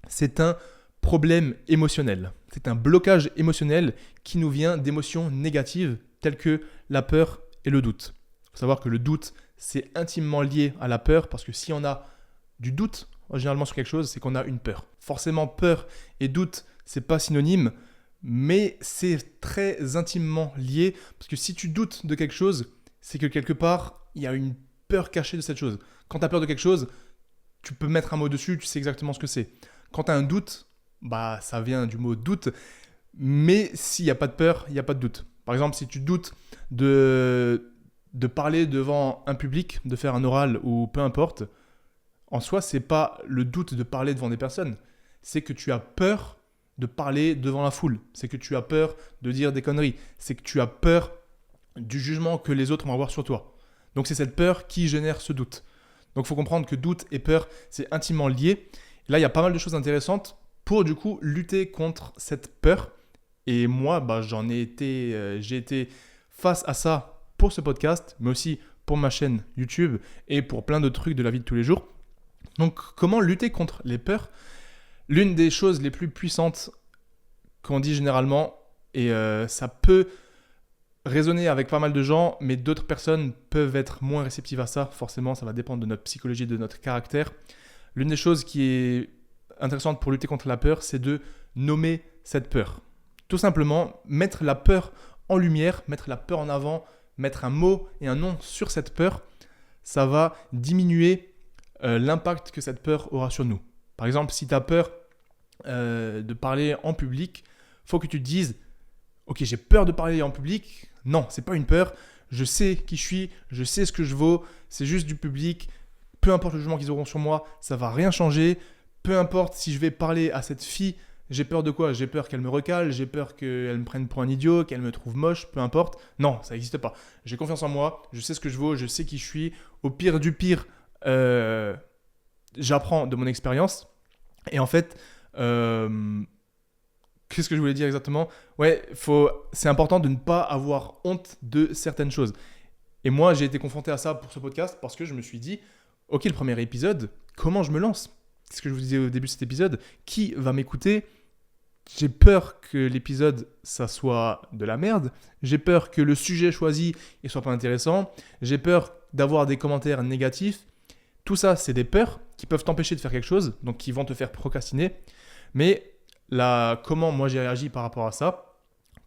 c'est un problème émotionnel. C'est un blocage émotionnel qui nous vient d'émotions négatives telles que la peur et le doute. Il faut savoir que le doute, c'est intimement lié à la peur parce que si on a du doute, généralement sur quelque chose, c'est qu'on a une peur. Forcément, peur et doute, c'est pas synonyme, mais c'est très intimement lié parce que si tu doutes de quelque chose, c'est que quelque part, il y a une peur cachée de cette chose. Quand tu as peur de quelque chose, tu peux mettre un mot dessus, tu sais exactement ce que c'est. Quand tu as un doute, ça vient du mot doute, mais s'il n'y a pas de peur, il n'y a pas de doute. Par exemple, si tu doutes de parler devant un public, de faire un oral ou peu importe, en soi, c'est pas le doute de parler devant des personnes. C'est que tu as peur de parler devant la foule. C'est que tu as peur de dire des conneries. C'est que tu as peur du jugement que les autres vont avoir sur toi. Donc, c'est cette peur qui génère ce doute. Donc, il faut comprendre que doute et peur, c'est intimement lié. Et là, il y a pas mal de choses intéressantes pour, du coup, lutter contre cette peur. Et moi, j'ai été face à ça pour ce podcast, mais aussi pour ma chaîne YouTube et pour plein de trucs de la vie de tous les jours. Donc, comment lutter contre les peurs? L'une des choses les plus puissantes qu'on dit généralement, et ça peut résonner avec pas mal de gens, mais d'autres personnes peuvent être moins réceptives à ça. Forcément, ça va dépendre de notre psychologie, de notre caractère. L'une des choses qui est intéressante pour lutter contre la peur, c'est de nommer cette peur. Tout simplement, mettre la peur en lumière, mettre la peur en avant, mettre un mot et un nom sur cette peur, ça va diminuer l'impact que cette peur aura sur nous. Par exemple, si tu as peur de parler en public, il faut que tu te dises « Ok, j'ai peur de parler en public. Non, c'est pas une peur. Je sais qui je suis, je sais ce que je vaux, c'est juste du public. Peu importe le jugement qu'ils auront sur moi, ça va rien changer. Peu importe si je vais parler à cette fille, j'ai peur de quoi? J'ai peur qu'elle me recale, j'ai peur qu'elle me prenne pour un idiot, qu'elle me trouve moche, peu importe. Non, ça n'existe pas. J'ai confiance en moi, je sais ce que je vaux, je sais qui je suis. Au pire du pire, j'apprends de mon expérience. Et en fait, qu'est-ce que je voulais dire exactement? Ouais, c'est important de ne pas avoir honte de certaines choses. Et moi, j'ai été confronté à ça pour ce podcast parce que je me suis dit, ok, le premier épisode, comment je me lance? C'est ce que je vous disais au début de cet épisode. Qui va m'écouter? J'ai peur que l'épisode, ça soit de la merde. J'ai peur que le sujet choisi ne soit pas intéressant. J'ai peur d'avoir des commentaires négatifs. Tout ça, c'est des peurs qui peuvent t'empêcher de faire quelque chose, donc qui vont te faire procrastiner. Mais comment moi j'ai réagi par rapport à ça,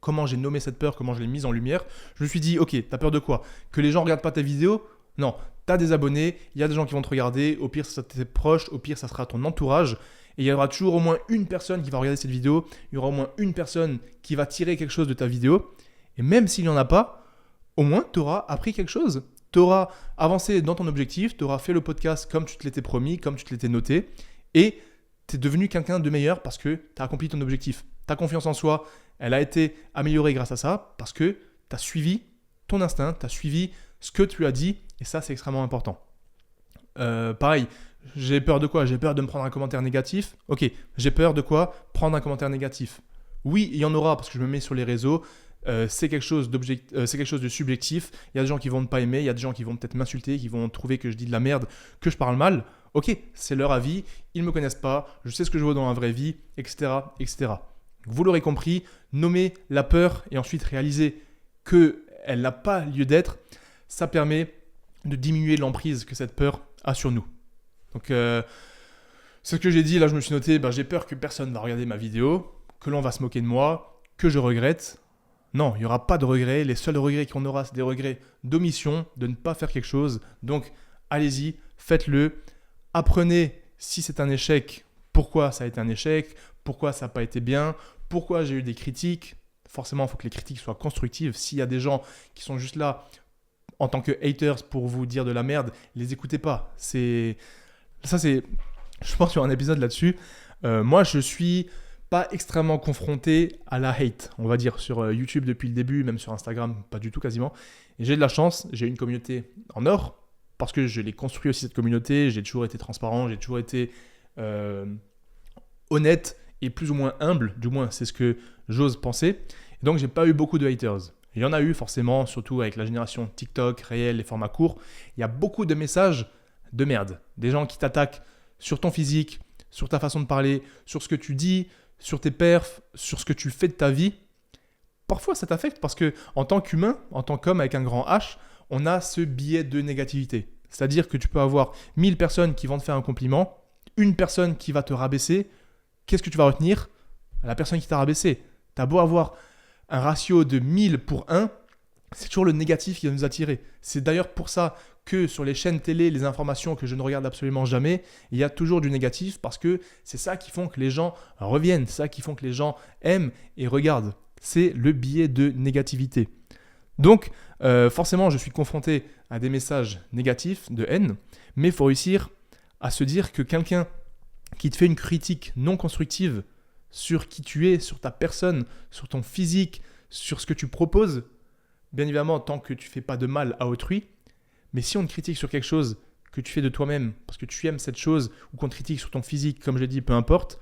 comment j'ai nommé cette peur, comment je l'ai mise en lumière, je me suis dit, ok, t'as peur de quoi? Que les gens ne regardent pas tes vidéos? Non, t'as des abonnés, il y a des gens qui vont te regarder, au pire ça t'est proche, au pire ça sera ton entourage, et il y aura toujours au moins une personne qui va regarder cette vidéo, il y aura au moins une personne qui va tirer quelque chose de ta vidéo, et même s'il n'y en a pas, au moins tu auras appris quelque chose. Tu auras avancé dans ton objectif, tu auras fait le podcast comme tu te l'étais promis, comme tu te l'étais noté, et tu es devenu quelqu'un de meilleur parce que tu as accompli ton objectif. Ta confiance en soi, elle a été améliorée grâce à ça, parce que tu as suivi ton instinct, tu as suivi ce que tu as dit, et ça c'est extrêmement important. Pareil, j'ai peur de quoi? J'ai peur de me prendre un commentaire négatif. Ok, j'ai peur de quoi? Prendre un commentaire négatif. Oui, il y en aura parce que je me mets sur les réseaux. C'est quelque chose de subjectif. Il y a des gens qui vont ne pas aimer, il y a des gens qui vont peut-être m'insulter, qui vont trouver que je dis de la merde, que je parle mal. Ok, c'est leur avis, ils ne me connaissent pas, je sais ce que je vaux dans la vraie vie, etc. etc. Vous l'aurez compris, nommer la peur et ensuite réaliser qu'elle n'a pas lieu d'être, ça permet de diminuer l'emprise que cette peur a sur nous. Donc, c'est ce que j'ai dit, là je me suis noté, j'ai peur que personne ne va regarder ma vidéo, que l'on va se moquer de moi, que je regrette. Non, il n'y aura pas de regrets. Les seuls regrets qu'on aura, c'est des regrets d'omission, de ne pas faire quelque chose. Donc, allez-y, faites-le. Apprenez si c'est un échec, pourquoi ça a été un échec, pourquoi ça n'a pas été bien, pourquoi j'ai eu des critiques. Forcément, il faut que les critiques soient constructives. S'il y a des gens qui sont juste là en tant que haters pour vous dire de la merde, les écoutez pas. Je pense qu'il y aura un épisode là-dessus. Moi, je suis pas extrêmement confronté à la hate, on va dire, sur YouTube depuis le début, même sur Instagram, pas du tout quasiment. Et j'ai de la chance, j'ai une communauté en or, parce que je l'ai construit aussi cette communauté, j'ai toujours été transparent, j'ai toujours été honnête et plus ou moins humble, du moins c'est ce que j'ose penser. Et donc j'ai pas eu beaucoup de haters. Il y en a eu forcément, surtout avec la génération TikTok, réel, les formats courts. Il y a beaucoup de messages de merde, des gens qui t'attaquent sur ton physique, sur ta façon de parler, sur ce que tu dis, sur tes perfs, sur ce que tu fais de ta vie. Parfois, ça t'affecte parce que en tant qu'humain, en tant qu'homme avec un grand H, on a ce biais de négativité. C'est-à-dire que tu peux avoir 1000 personnes qui vont te faire un compliment, une personne qui va te rabaisser. Qu'est-ce que tu vas retenir? La personne qui t'a rabaissé. Tu as beau avoir un ratio de 1000 pour 1, c'est toujours le négatif qui va nous attirer. C'est d'ailleurs pour ça que sur les chaînes télé, les informations que je ne regarde absolument jamais, il y a toujours du négatif parce que c'est ça qui font que les gens reviennent, c'est ça qui font que les gens aiment et regardent. C'est le biais de négativité. Donc, forcément, je suis confronté à des messages négatifs, de haine, mais il faut réussir à se dire que quelqu'un qui te fait une critique non constructive sur qui tu es, sur ta personne, sur ton physique, sur ce que tu proposes, bien évidemment, tant que tu ne fais pas de mal à autrui, mais si on te critique sur quelque chose que tu fais de toi-même, parce que tu aimes cette chose, ou qu'on te critique sur ton physique, comme je l'ai dit, peu importe,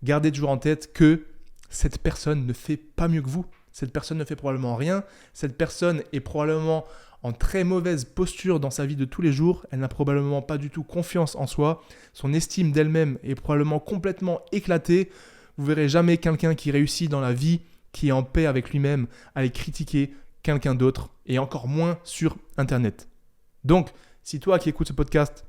gardez toujours en tête que cette personne ne fait pas mieux que vous. Cette personne ne fait probablement rien. Cette personne est probablement en très mauvaise posture dans sa vie de tous les jours. Elle n'a probablement pas du tout confiance en soi. Son estime d'elle-même est probablement complètement éclatée. Vous verrez jamais quelqu'un qui réussit dans la vie, qui est en paix avec lui-même, aller critiquer quelqu'un d'autre, et encore moins sur Internet. Donc, si toi qui écoutes ce podcast,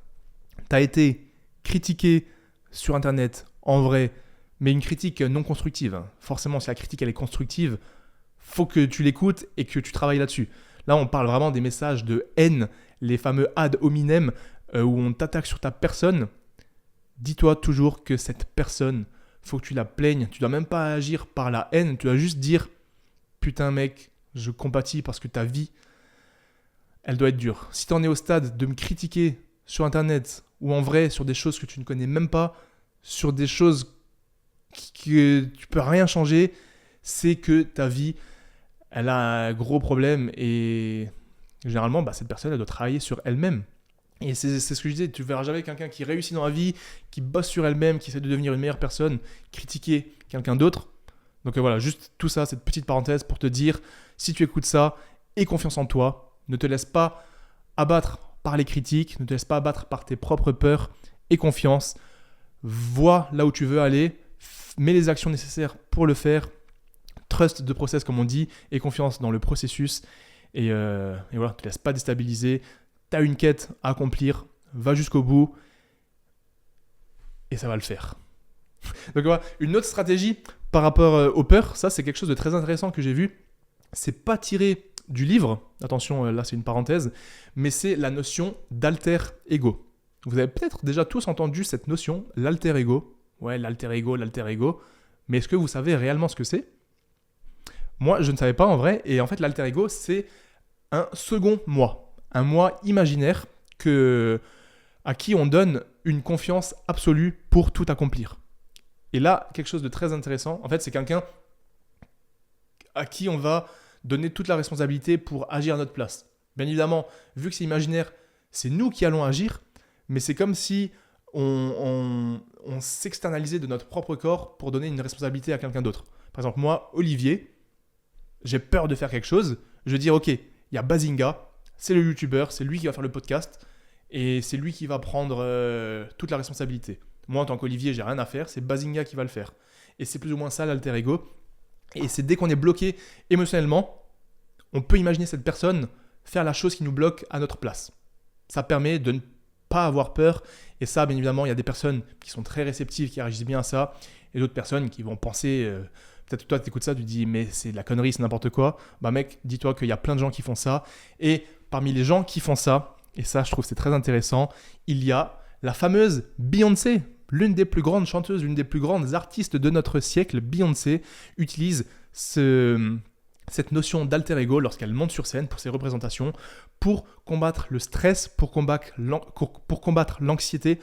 tu as été critiqué sur Internet, en vrai, mais une critique non constructive, forcément si la critique elle est constructive, faut que tu l'écoutes et que tu travailles là-dessus. Là, on parle vraiment des messages de haine, les fameux ad hominem, où on t'attaque sur ta personne. Dis-toi toujours que cette personne, faut que tu la plaignes. Tu dois même pas agir par la haine, tu dois juste dire « Putain mec, je compatis parce que ta vie, elle doit être dure. Si tu en es au stade de me critiquer sur Internet ou en vrai sur des choses que tu ne connais même pas, sur des choses que tu peux rien changer, c'est que ta vie, elle a un gros problème et généralement, cette personne, elle doit travailler sur elle-même. Et c'est ce que je disais, tu verras jamais quelqu'un qui réussit dans la vie, qui bosse sur elle-même, qui essaie de devenir une meilleure personne, critiquer quelqu'un d'autre. Donc voilà, juste tout ça, cette petite parenthèse pour te dire, si tu écoutes ça, aie confiance en toi, ne te laisse pas abattre par les critiques, ne te laisse pas abattre par tes propres peurs, aie confiance, vois là où tu veux aller, mets les actions nécessaires pour le faire, trust the process comme on dit, aie confiance dans le processus et voilà, ne te laisse pas déstabiliser, tu as une quête à accomplir, va jusqu'au bout et ça va le faire. Donc voilà, une autre stratégie par rapport aux peurs, ça c'est quelque chose de très intéressant que j'ai vu, c'est pas tiré du livre, attention là c'est une parenthèse, mais c'est la notion d'alter ego. Vous avez peut-être déjà tous entendu cette notion, l'alter ego. Ouais, l'alter ego, mais est-ce que vous savez réellement ce que c'est ? Moi je ne savais pas en vrai, et en fait l'alter ego c'est un second moi, un moi imaginaire à qui on donne une confiance absolue pour tout accomplir. Et là, quelque chose de très intéressant, en fait, c'est quelqu'un à qui on va donner toute la responsabilité pour agir à notre place. Bien évidemment, vu que c'est imaginaire, c'est nous qui allons agir, mais c'est comme si on s'externalisait de notre propre corps pour donner une responsabilité à quelqu'un d'autre. Par exemple, moi, Olivier, j'ai peur de faire quelque chose, je vais dire, ok, il y a Bazinga, c'est le youtubeur, c'est lui qui va faire le podcast, et c'est lui qui va prendre toute la responsabilité. Moi, en tant qu'Olivier, j'ai rien à faire, c'est Bazinga qui va le faire. Et c'est plus ou moins ça l'alter ego. Et c'est dès qu'on est bloqué émotionnellement, on peut imaginer cette personne faire la chose qui nous bloque à notre place. Ça permet de ne pas avoir peur. Et ça, bien évidemment, il y a des personnes qui sont très réceptives, qui réagissent bien à ça, et d'autres personnes qui vont penser, peut-être que toi, tu écoutes ça, tu te dis, mais c'est de la connerie, c'est n'importe quoi. Mec, dis-toi qu'il y a plein de gens qui font ça. Et parmi les gens qui font ça, et ça, je trouve que c'est très intéressant, il y a la fameuse Beyoncé, l'une des plus grandes chanteuses, l'une des plus grandes artistes de notre siècle. Beyoncé utilise cette notion d'alter ego lorsqu'elle monte sur scène pour ses représentations, pour combattre le stress, pour combattre l'anxiété,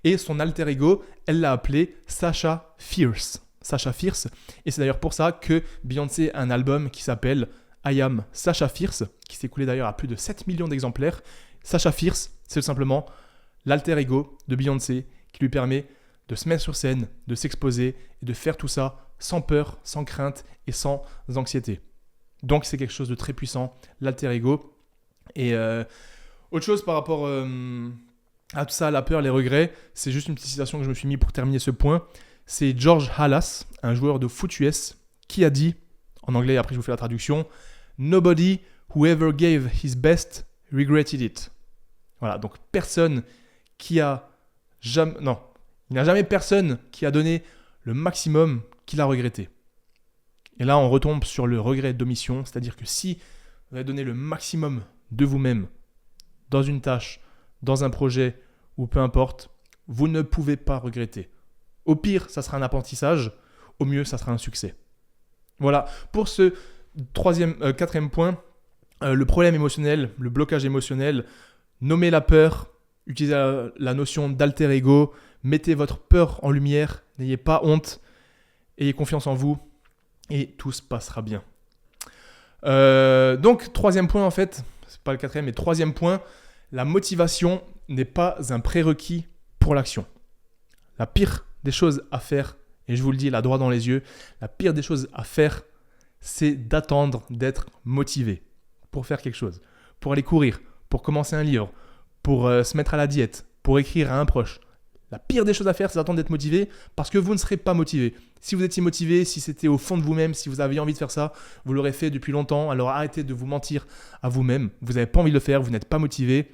et son alter ego, elle l'a appelé Sasha Fierce. Sasha Fierce, et c'est d'ailleurs pour ça que Beyoncé a un album qui s'appelle I Am Sasha Fierce, qui s'est écoulé d'ailleurs à plus de 7 millions d'exemplaires. Sasha Fierce, c'est tout simplement l'alter ego de Beyoncé qui lui permet de se mettre sur scène, de s'exposer et de faire tout ça sans peur, sans crainte et sans anxiété. Donc c'est quelque chose de très puissant, l'alter ego. Et autre chose par rapport à tout ça, la peur, les regrets, c'est juste une petite citation que je me suis mis pour terminer ce point. C'est George Halas, un joueur de foot US, qui a dit, en anglais, après je vous fais la traduction, « Nobody who ever gave his best regretted it ». Voilà, donc il n'y a jamais personne qui a donné le maximum qu'il a regretté. Et là, on retombe sur le regret d'omission, c'est-à-dire que si vous avez donné le maximum de vous-même dans une tâche, dans un projet ou peu importe, vous ne pouvez pas regretter. Au pire, ça sera un apprentissage, au mieux, ça sera un succès. Voilà, pour ce quatrième point, le problème émotionnel, le blocage émotionnel, nommez la peur, utilisez la notion d'alter ego, mettez votre peur en lumière, n'ayez pas honte, ayez confiance en vous et tout se passera bien. Donc, troisième point en fait, c'est pas le quatrième, mais troisième point, la motivation n'est pas un prérequis pour l'action. La pire des choses à faire, et je vous le dis là droit dans les yeux, la pire des choses à faire, c'est d'attendre d'être motivé pour faire quelque chose, pour aller courir, pour commencer un livre, pour se mettre à la diète, pour écrire à un proche. La pire des choses à faire, c'est d'attendre d'être motivé parce que vous ne serez pas motivé. Si vous étiez motivé, si c'était au fond de vous-même, si vous aviez envie de faire ça, vous l'aurez fait depuis longtemps. Alors arrêtez de vous mentir à vous-même. Vous n'avez pas envie de le faire, vous n'êtes pas motivé.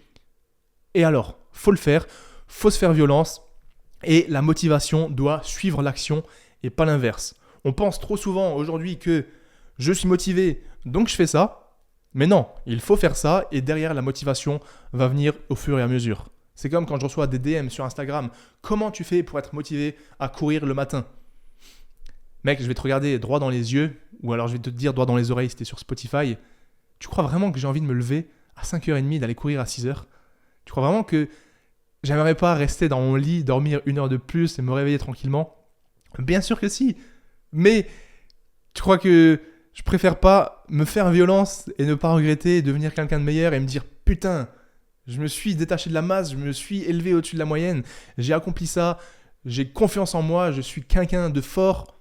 Et alors, faut le faire, faut se faire violence et la motivation doit suivre l'action et pas l'inverse. On pense trop souvent aujourd'hui que je suis motivé, donc je fais ça. Mais non, il faut faire ça et derrière la motivation va venir au fur et à mesure. C'est comme quand je reçois des DM sur Instagram. Comment tu fais pour être motivé à courir le matin ? Mec, je vais te regarder droit dans les yeux, ou alors je vais te dire droit dans les oreilles si t'es sur Spotify. Tu crois vraiment que j'ai envie de me lever à 5h30, d'aller courir à 6h? Tu crois vraiment que j'aimerais pas rester dans mon lit, dormir 1 heure de plus et me réveiller tranquillement? Bien sûr que si. Mais tu crois que je préfère pas me faire violence et ne pas regretter et devenir quelqu'un de meilleur et me dire putain, je me suis détaché de la masse, je me suis élevé au-dessus de la moyenne, j'ai accompli ça, j'ai confiance en moi, je suis quelqu'un de fort.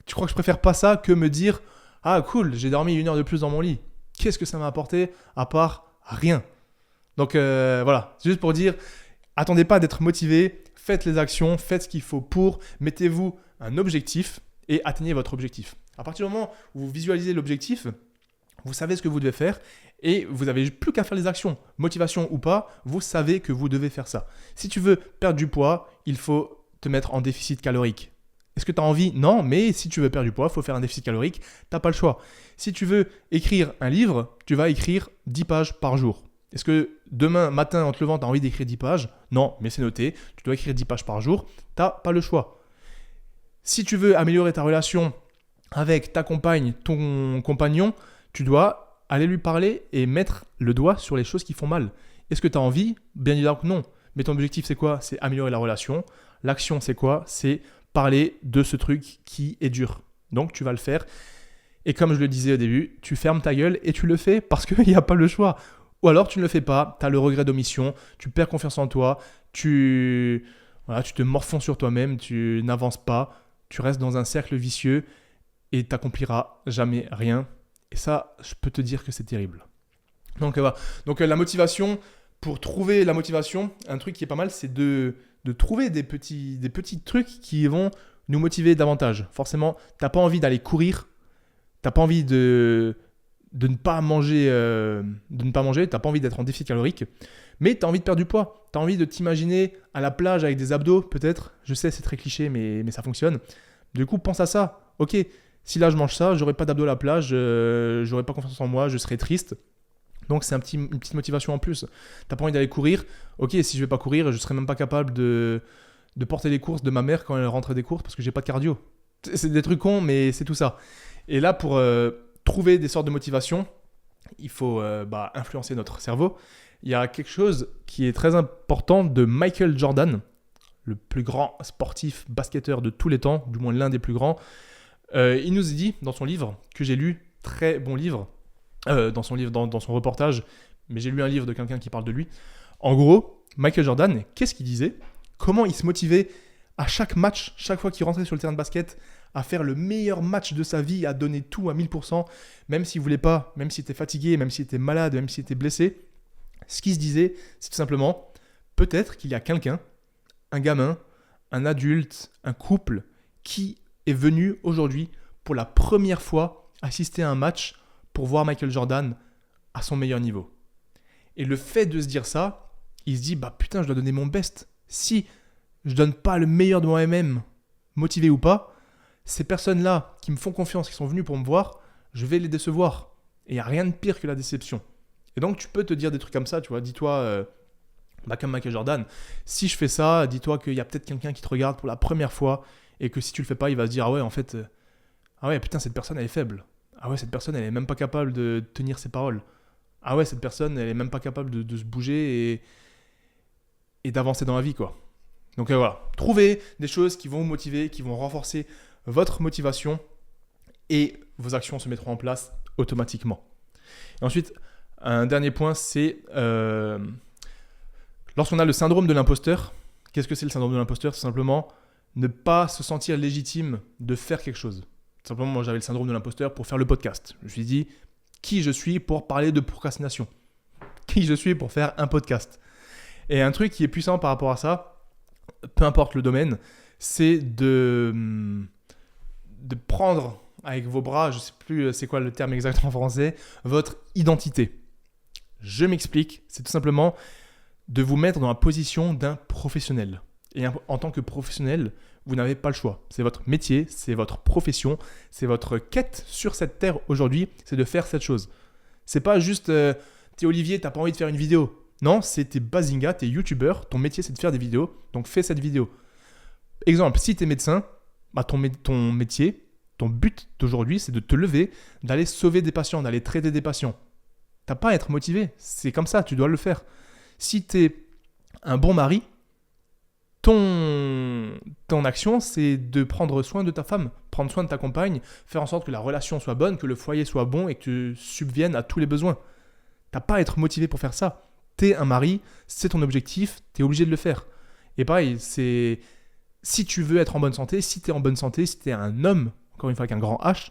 Tu crois que je préfère pas ça que me dire ah cool, j'ai dormi 1 heure de plus dans mon lit. Qu'est-ce que ça m'a apporté à part rien? Donc voilà, c'est juste pour dire, attendez pas d'être motivé, faites les actions, faites ce qu'il faut pour, mettez-vous un objectif et atteignez votre objectif. À partir du moment où vous visualisez l'objectif, vous savez ce que vous devez faire et vous n'avez plus qu'à faire les actions. Motivation ou pas, vous savez que vous devez faire ça. Si tu veux perdre du poids, il faut te mettre en déficit calorique. Est-ce que tu as envie? Non, mais si tu veux perdre du poids, il faut faire un déficit calorique, tu n'as pas le choix. Si tu veux écrire un livre, tu vas écrire 10 pages par jour. Est-ce que demain matin, en te levant, tu as envie d'écrire 10 pages? Non, mais c'est noté, tu dois écrire 10 pages par jour, tu n'as pas le choix. Si tu veux améliorer ta relation avec ta compagne, ton compagnon, tu dois aller lui parler et mettre le doigt sur les choses qui font mal. Est-ce que tu as envie? Bien évidemment que non. Mais ton objectif, c'est quoi? C'est améliorer la relation. L'action, c'est quoi? C'est parler de ce truc qui est dur. Donc, tu vas le faire. Et comme je le disais au début, tu fermes ta gueule et tu le fais parce qu'il n'y a pas le choix. Ou alors, tu ne le fais pas, tu as le regret d'omission, tu perds confiance en toi, tu te morfonds sur toi-même, tu n'avances pas, tu restes dans un cercle vicieux et tu n'accompliras jamais rien. Et ça, je peux te dire que c'est terrible. Donc, voilà. Donc la motivation, pour trouver la motivation, un truc qui est pas mal, c'est de trouver des petits trucs qui vont nous motiver davantage. Forcément, tu n'as pas envie d'aller courir, tu n'as pas envie de ne pas manger, tu n'as pas envie d'être en déficit calorique, mais tu as envie de perdre du poids. Tu as envie de t'imaginer à la plage avec des abdos, peut-être. Je sais, c'est très cliché, mais ça fonctionne. Du coup, pense à ça. Ok, si là je mange ça, j'aurai pas d'abdos à la plage, j'aurai pas confiance en moi, je serai triste. Donc c'est une petite motivation en plus. T'as pas envie d'aller courir. Ok, si je vais pas courir, je serai même pas capable de porter les courses de ma mère quand elle rentrait des courses parce que j'ai pas de cardio. C'est des trucs cons, mais c'est tout ça. Et là, pour trouver des sortes de motivation, il faut influencer notre cerveau. Il y a quelque chose qui est très important de Michael Jordan, le plus grand sportif basketteur de tous les temps, du moins l'un des plus grands. Il nous dit dans son livre, que j'ai lu, très bon livre, dans son reportage, mais j'ai lu un livre de quelqu'un qui parle de lui. En gros, Michael Jordan, qu'est-ce qu'il disait? Comment il se motivait à chaque match, chaque fois qu'il rentrait sur le terrain de basket, à faire le meilleur match de sa vie, à donner tout à 1000%, même s'il voulait pas, même s'il était fatigué, même s'il était malade, même s'il était blessé. Ce qu'il se disait, c'est tout simplement, peut-être qu'il y a quelqu'un, un gamin, un adulte, un couple, qui est venu aujourd'hui pour la première fois assister à un match pour voir Michael Jordan à son meilleur niveau. Et le fait de se dire ça, il se dit putain, je dois donner mon best. Si je donne pas le meilleur de moi-même, motivé ou pas, ces personnes-là qui me font confiance, qui sont venues pour me voir, je vais les décevoir. Et il n'y a rien de pire que la déception. Et donc tu peux te dire des trucs comme ça, tu vois, dis-toi, comme Michael Jordan, si je fais ça, dis-toi qu'il y a peut-être quelqu'un qui te regarde pour la première fois et que si tu le fais pas, il va se dire ah ouais, en fait, putain, cette personne elle est faible. Ah ouais, cette personne elle est même pas capable de tenir ses paroles. Ah ouais, cette personne elle est même pas capable de se bouger et d'avancer dans la vie, quoi. Donc voilà, trouvez des choses qui vont vous motiver, qui vont renforcer votre motivation et vos actions se mettront en place automatiquement. Et ensuite, un dernier point, c'est lorsqu'on a le syndrome de l'imposteur. Qu'est-ce que c'est le syndrome de l'imposteur? C'est simplement ne pas se sentir légitime de faire quelque chose. Simplement, moi j'avais le syndrome de l'imposteur pour faire le podcast. Je me suis dit, qui je suis pour parler de procrastination? Qui je suis pour faire un podcast? Et un truc qui est puissant par rapport à ça, peu importe le domaine, c'est de prendre avec vos bras, je ne sais plus c'est quoi le terme exact en français, votre identité. Je m'explique, c'est tout simplement de vous mettre dans la position d'un professionnel. Et en tant que professionnel, vous n'avez pas le choix. C'est votre métier, c'est votre profession, c'est votre quête sur cette terre aujourd'hui, c'est de faire cette chose. C'est pas juste, t'es Olivier, t'as pas envie de faire une vidéo. Non, c'est t'es Bazinga, t'es youtubeur, ton métier c'est de faire des vidéos, donc fais cette vidéo. Exemple, si t'es médecin, ton métier, ton but d'aujourd'hui, c'est de te lever, d'aller sauver des patients, d'aller traiter des patients. T'as pas à être motivé. C'est comme ça, tu dois le faire. Si tu es un bon mari, ton action, c'est de prendre soin de ta femme, prendre soin de ta compagne, faire en sorte que la relation soit bonne, que le foyer soit bon et que tu subviennes à tous les besoins. T'as pas à être motivé pour faire ça. T'es un mari, c'est ton objectif, t'es obligé de le faire. Et pareil, c'est si tu veux être en bonne santé, si t'es en bonne santé, si t'es un homme, encore une fois avec un grand H,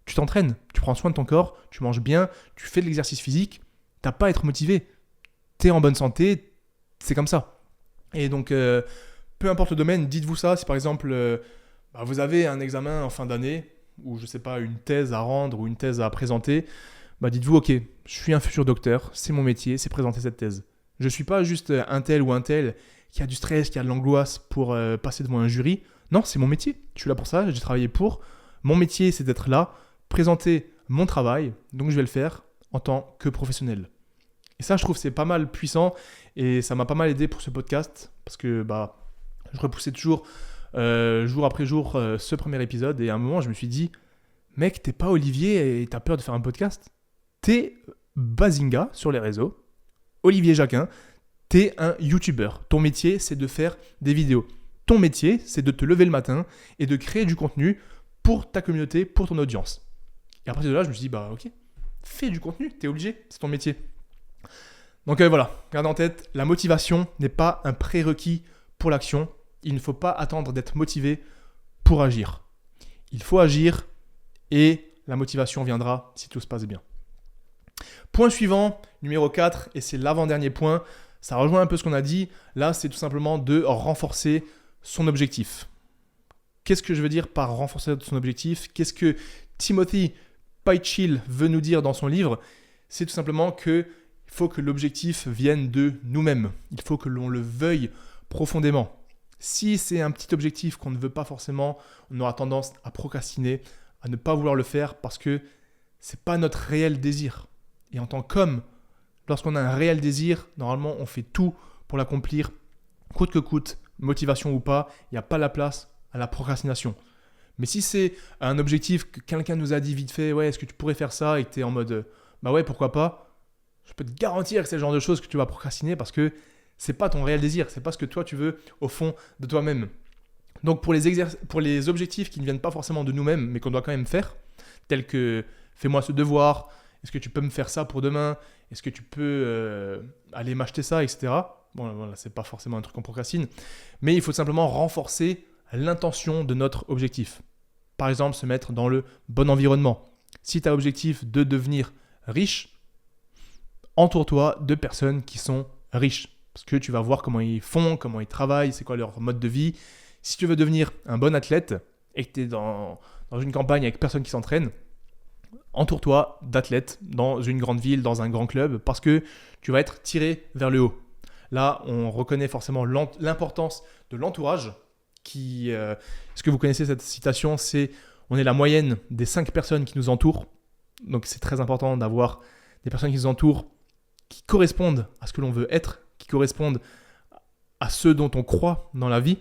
tu t'entraînes, tu prends soin de ton corps, tu manges bien, tu fais de l'exercice physique, t'as pas à être motivé. T'es en bonne santé, c'est comme ça. Et donc, peu importe le domaine, dites-vous ça. Si par exemple, vous avez un examen en fin d'année, ou je sais pas, une thèse à rendre ou une thèse à présenter, dites-vous, ok, je suis un futur docteur, c'est mon métier, c'est présenter cette thèse. Je suis pas juste un tel ou un tel qui a du stress, qui a de l'angoisse pour passer devant un jury. Non, c'est mon métier. Je suis là pour ça, j'ai travaillé pour. Mon métier, c'est d'être là, présenter mon travail, donc je vais le faire en tant que professionnel. Et ça, je trouve, c'est pas mal puissant et ça m'a pas mal aidé pour ce podcast parce que je repoussais toujours jour après jour ce premier épisode et à un moment, je me suis dit, mec, t'es pas Olivier et t'as peur de faire un podcast. T'es Bazinga sur les réseaux, Olivier Jacquin, t'es un YouTuber. Ton métier, c'est de faire des vidéos. Ton métier, c'est de te lever le matin et de créer du contenu pour ta communauté, pour ton audience. Et à partir de là, je me suis dit, ok, fais du contenu, t'es obligé, c'est ton métier. Donc voilà, garde en tête, la motivation n'est pas un prérequis pour l'action. Il ne faut pas attendre d'être motivé pour agir. Il faut agir et la motivation viendra si tout se passe bien. Point suivant, numéro 4, et c'est l'avant-dernier point, ça rejoint un peu ce qu'on a dit. Là, c'est tout simplement de renforcer son objectif. Qu'est-ce que je veux dire par renforcer son objectif ? Qu'est-ce que Timothy Pychyl veut nous dire dans son livre ? C'est tout simplement qu'il faut que l'objectif vienne de nous-mêmes. Il faut que l'on le veuille profondément. Si c'est un petit objectif qu'on ne veut pas forcément, on aura tendance à procrastiner, à ne pas vouloir le faire parce que ce n'est pas notre réel désir. Et en tant qu'homme, lorsqu'on a un réel désir, normalement, on fait tout pour l'accomplir, coûte que coûte, motivation ou pas, il n'y a pas la place à la procrastination. Mais si c'est un objectif que quelqu'un nous a dit vite fait, ouais, est-ce que tu pourrais faire ça, et que tu es en mode, ouais, pourquoi pas, je peux te garantir que c'est le genre de choses que tu vas procrastiner parce que c'est pas ton réel désir, c'est pas ce que toi tu veux au fond de toi-même. Donc pour les objectifs qui ne viennent pas forcément de nous-mêmes, mais qu'on doit quand même faire, tels que fais-moi ce devoir, est-ce que tu peux me faire ça pour demain, est-ce que tu peux aller m'acheter ça, etc. Bon, voilà, c'est pas forcément un truc qu'on procrastine, mais il faut simplement renforcer l'intention de notre objectif. Par exemple, se mettre dans le bon environnement. Si tu as l'objectif de devenir riche, entoure-toi de personnes qui sont riches. Parce que tu vas voir comment ils font, comment ils travaillent, c'est quoi leur mode de vie. Si tu veux devenir un bon athlète et que tu es dans une campagne avec personne qui s'entraîne, entoure-toi d'athlètes dans une grande ville, dans un grand club, parce que tu vas être tiré vers le haut. Là, on reconnaît forcément l'importance de l'entourage. Est-ce que vous connaissez cette citation ? C'est « on est la moyenne des 5 personnes qui nous entourent ». Donc c'est très important d'avoir des personnes qui nous entourent qui correspondent à ce que l'on veut être, qui correspondent à ce dont on croit dans la vie.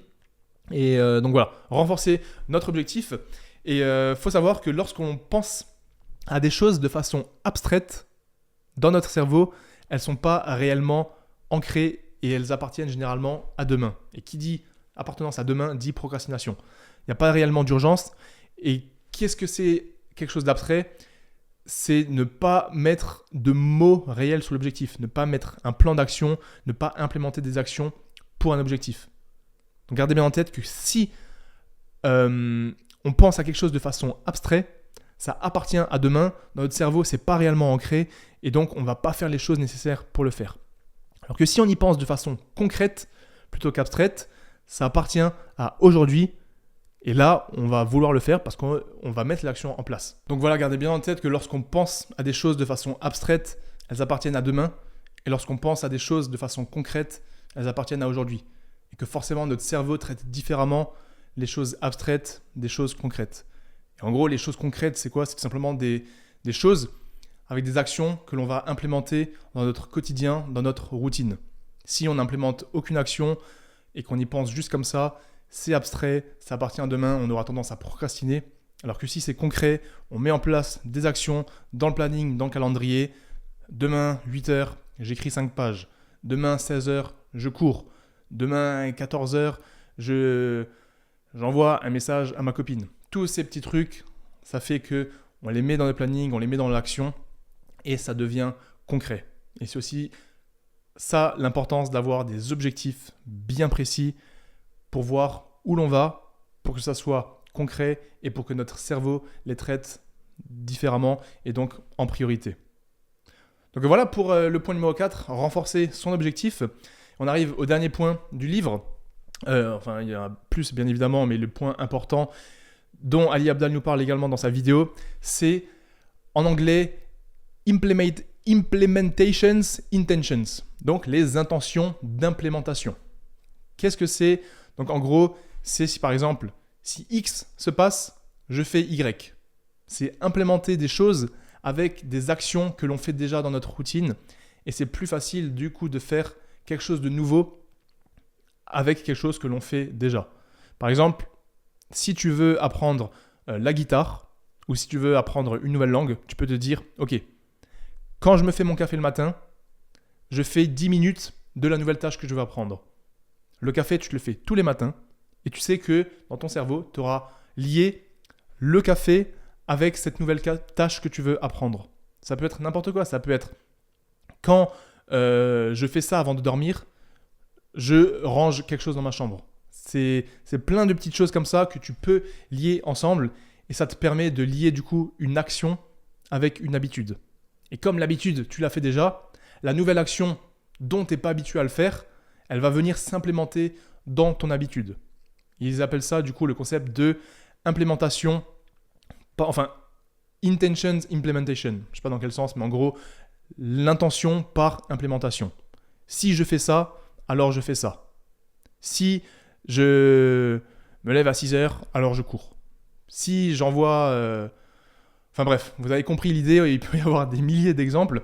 Et donc voilà, renforcer notre objectif. Et faut savoir que lorsqu'on pense à des choses de façon abstraite, dans notre cerveau, elles ne sont pas réellement ancrées et elles appartiennent généralement à demain. Et qui dit appartenance à demain dit procrastination. Il n'y a pas réellement d'urgence. Et qu'est-ce que c'est quelque chose d'abstrait ? C'est ne pas mettre de mots réels sur l'objectif, ne pas mettre un plan d'action, ne pas implémenter des actions pour un objectif. Donc gardez bien en tête que si on pense à quelque chose de façon abstraite, ça appartient à demain, dans notre cerveau, c'est pas réellement ancré et donc on ne va pas faire les choses nécessaires pour le faire. Alors que si on y pense de façon concrète plutôt qu'abstraite, ça appartient à aujourd'hui. Et là, on va vouloir le faire parce qu'on va mettre l'action en place. Donc voilà, gardez bien en tête que lorsqu'on pense à des choses de façon abstraite, elles appartiennent à demain. Et lorsqu'on pense à des choses de façon concrète, elles appartiennent à aujourd'hui. Et que forcément, notre cerveau traite différemment les choses abstraites des choses concrètes. Et en gros, les choses concrètes, c'est quoi ? C'est tout simplement des choses avec des actions que l'on va implémenter dans notre quotidien, dans notre routine. Si on n'implémente aucune action et qu'on y pense juste comme ça, c'est abstrait, ça appartient à demain, on aura tendance à procrastiner. Alors que si c'est concret, on met en place des actions dans le planning, dans le calendrier, Demain, 8h, j'écris 5 pages. Demain, 16h, je cours. Demain, 14h, j'envoie un message à ma copine. Tous ces petits trucs, ça fait qu'on les met dans le planning, on les met dans l'action et ça devient concret. Et c'est aussi ça l'importance d'avoir des objectifs bien précis pour voir où l'on va, pour que ça soit concret et pour que notre cerveau les traite différemment et donc en priorité. Donc voilà pour le point numéro 4, renforcer son objectif. On arrive au dernier point du livre. Enfin, il y a plus bien évidemment, mais le point important dont Ali Abdaal nous parle également dans sa vidéo, c'est en anglais Implementations Intentions, donc les intentions d'implémentation. Qu'est-ce que c'est ? Donc en gros, c'est si par exemple, si X se passe, je fais Y. C'est implémenter des choses avec des actions que l'on fait déjà dans notre routine et c'est plus facile du coup de faire quelque chose de nouveau avec quelque chose que l'on fait déjà. Par exemple, si tu veux apprendre la guitare ou si tu veux apprendre une nouvelle langue, tu peux te dire, ok, quand je me fais mon café le matin, je fais 10 minutes de la nouvelle tâche que je veux apprendre. Le café, tu te le fais tous les matins et tu sais que dans ton cerveau, tu auras lié le café avec cette nouvelle tâche que tu veux apprendre. Ça peut être n'importe quoi, ça peut être quand je fais ça avant de dormir, je range quelque chose dans ma chambre. C'est plein de petites choses comme ça que tu peux lier ensemble et ça te permet de lier du coup une action avec une habitude. Et comme l'habitude, tu l'as fait déjà, la nouvelle action dont tu n'es pas habitué à le faire, elle va venir s'implémenter dans ton habitude. Ils appellent ça du coup le concept de implémentation, intentions implementation. Je ne sais pas dans quel sens, mais en gros, l'intention par implémentation. Si je fais ça, alors je fais ça. Si je me lève à 6h, alors je cours. Si j'envoie... Enfin bref, vous avez compris l'idée, il peut y avoir des milliers d'exemples.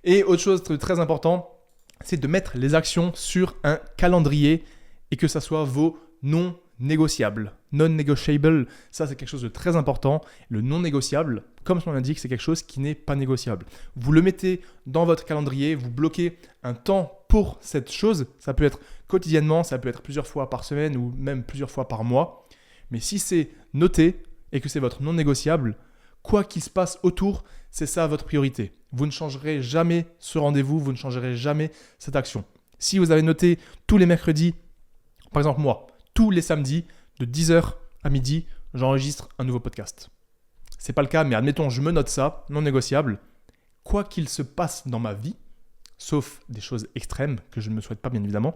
Et autre chose très important, c'est de mettre les actions sur un calendrier et que ça soit vos non négociables. Non-negotiable, ça c'est quelque chose de très important. Le non négociable, comme son nom l'indique, c'est quelque chose qui n'est pas négociable. Vous le mettez dans votre calendrier, vous bloquez un temps pour cette chose. Ça peut être quotidiennement, ça peut être plusieurs fois par semaine ou même plusieurs fois par mois. Mais si c'est noté et que c'est votre non négociable, quoi qu'il se passe autour, c'est ça votre priorité. Vous ne changerez jamais ce rendez-vous, vous ne changerez jamais cette action. Si vous avez noté tous les mercredis, par exemple moi, tous les samedis, de 10h à midi, j'enregistre un nouveau podcast. Ce n'est pas le cas, mais admettons, je me note ça, non négociable. Quoi qu'il se passe dans ma vie, sauf des choses extrêmes que je ne me souhaite pas bien évidemment,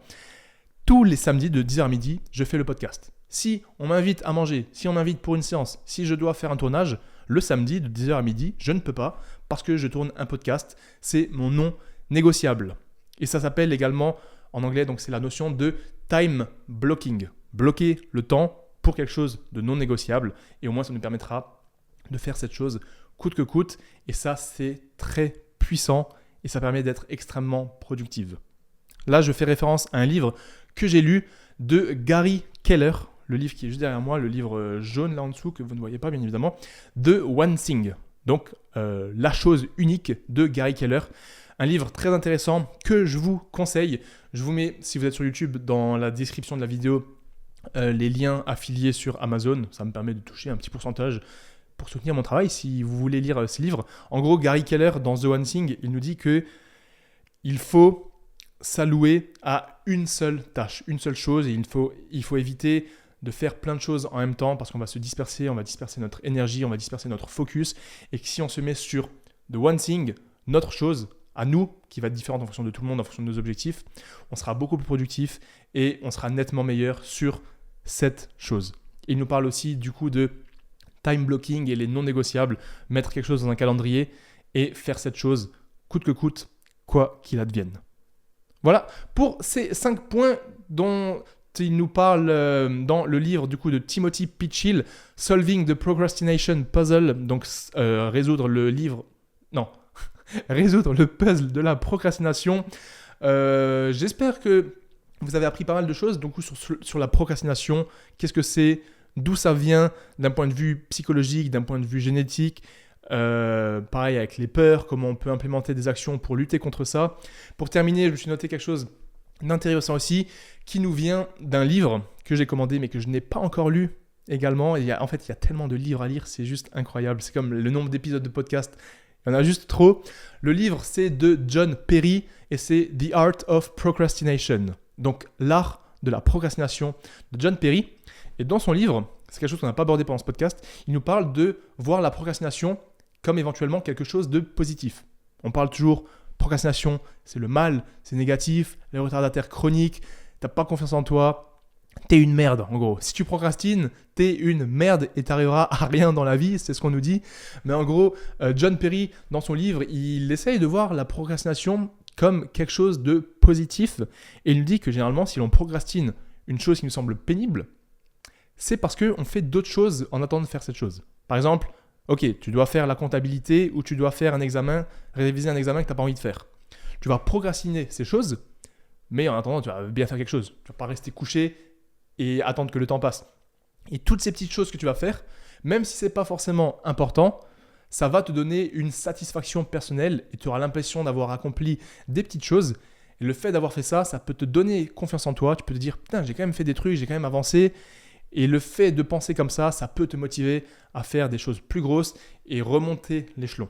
tous les samedis de 10h à midi, je fais le podcast. Si on m'invite à manger, si on m'invite pour une séance, si je dois faire un tournage, le samedi de 10h à midi, je ne peux pas parce que je tourne un podcast. C'est mon non négociable. Et ça s'appelle également en anglais, donc c'est la notion de time blocking. Bloquer le temps pour quelque chose de non négociable et au moins ça nous permettra de faire cette chose coûte que coûte. Et ça, c'est très puissant et ça permet d'être extrêmement productive. Là, je fais référence à un livre que j'ai lu de Gary Keller, le livre qui est juste derrière moi, le livre jaune là en dessous que vous ne voyez pas bien évidemment, The One Thing, donc la chose unique de Gary Keller. Un livre très intéressant que je vous conseille. Je vous mets, si vous êtes sur YouTube, dans la description de la vidéo, les liens affiliés sur Amazon. Ça me permet de toucher un petit pourcentage pour soutenir mon travail si vous voulez lire ce livre. En gros, Gary Keller, dans The One Thing, il nous dit qu'il faut s'allouer à une seule tâche, une seule chose. Et il faut éviter de faire plein de choses en même temps parce qu'on va se disperser, on va disperser notre énergie, on va disperser notre focus. Et que si on se met sur The One Thing, notre chose, à nous, qui va être différente en fonction de tout le monde, en fonction de nos objectifs, on sera beaucoup plus productif et on sera nettement meilleur sur cette chose. Il nous parle aussi du coup de time blocking et les non négociables, mettre quelque chose dans un calendrier et faire cette chose coûte que coûte, quoi qu'il advienne. Voilà pour ces 5 points dont il nous parle dans le livre du coup de Timothy Pitchill, Solving the Procrastination Puzzle, donc résoudre le puzzle de la procrastination. J'espère que vous avez appris pas mal de choses donc, sur la procrastination. Qu'est-ce que c'est ? D'où ça vient d'un point de vue psychologique, d'un point de vue génétique ? Pareil avec les peurs, comment on peut implémenter des actions pour lutter contre ça. Pour terminer, je me suis noté quelque chose d'intéressant aussi, qui nous vient d'un livre que j'ai commandé mais que je n'ai pas encore lu également. Il y a tellement de livres à lire, c'est juste incroyable. C'est comme le nombre d'épisodes de podcast, il y en a juste trop. Le livre, c'est de John Perry et c'est The Art of Procrastination. Donc, l'art de la procrastination de John Perry. Et dans son livre, c'est quelque chose qu'on n'a pas abordé pendant ce podcast, il nous parle de voir la procrastination comme éventuellement quelque chose de positif. On parle toujours procrastination, c'est le mal, c'est négatif, les retardataires chroniques, t'as pas confiance en toi, t'es une merde en gros. Si tu procrastines, t'es une merde et t'arriveras à rien dans la vie, c'est ce qu'on nous dit. Mais en gros, John Perry, dans son livre, il essaye de voir la procrastination comme quelque chose de positif et il nous dit que généralement, si l'on procrastine une chose qui nous semble pénible, c'est parce qu'on fait d'autres choses en attendant de faire cette chose. Par exemple, ok, tu dois faire la comptabilité ou tu dois faire un examen, réviser un examen que tu n'as pas envie de faire. Tu vas procrastiner ces choses, mais en attendant, tu vas bien faire quelque chose. Tu ne vas pas rester couché et attendre que le temps passe. Et toutes ces petites choses que tu vas faire, même si ce n'est pas forcément important, ça va te donner une satisfaction personnelle et tu auras l'impression d'avoir accompli des petites choses. Et le fait d'avoir fait ça, ça peut te donner confiance en toi. Tu peux te dire, putain, j'ai quand même fait des trucs, j'ai quand même avancé. Et le fait de penser comme ça peut te motiver à faire des choses plus grosses et remonter l'échelon.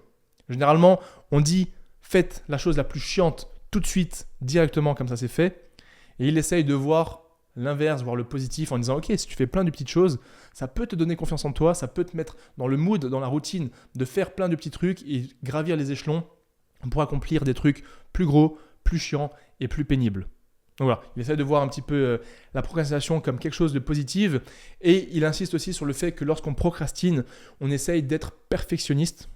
Généralement, on dit faites la chose la plus chiante tout de suite, directement comme ça c'est fait. Et il essaye de voir l'inverse, voir le positif en disant ok, si tu fais plein de petites choses, ça peut te donner confiance en toi, ça peut te mettre dans le mood, dans la routine de faire plein de petits trucs et gravir les échelons pour accomplir des trucs plus gros, plus chiants et plus pénibles. Donc voilà, il essaie de voir un petit peu la procrastination comme quelque chose de positif et il insiste aussi sur le fait que lorsqu'on procrastine, on essaye d'être perfectionniste.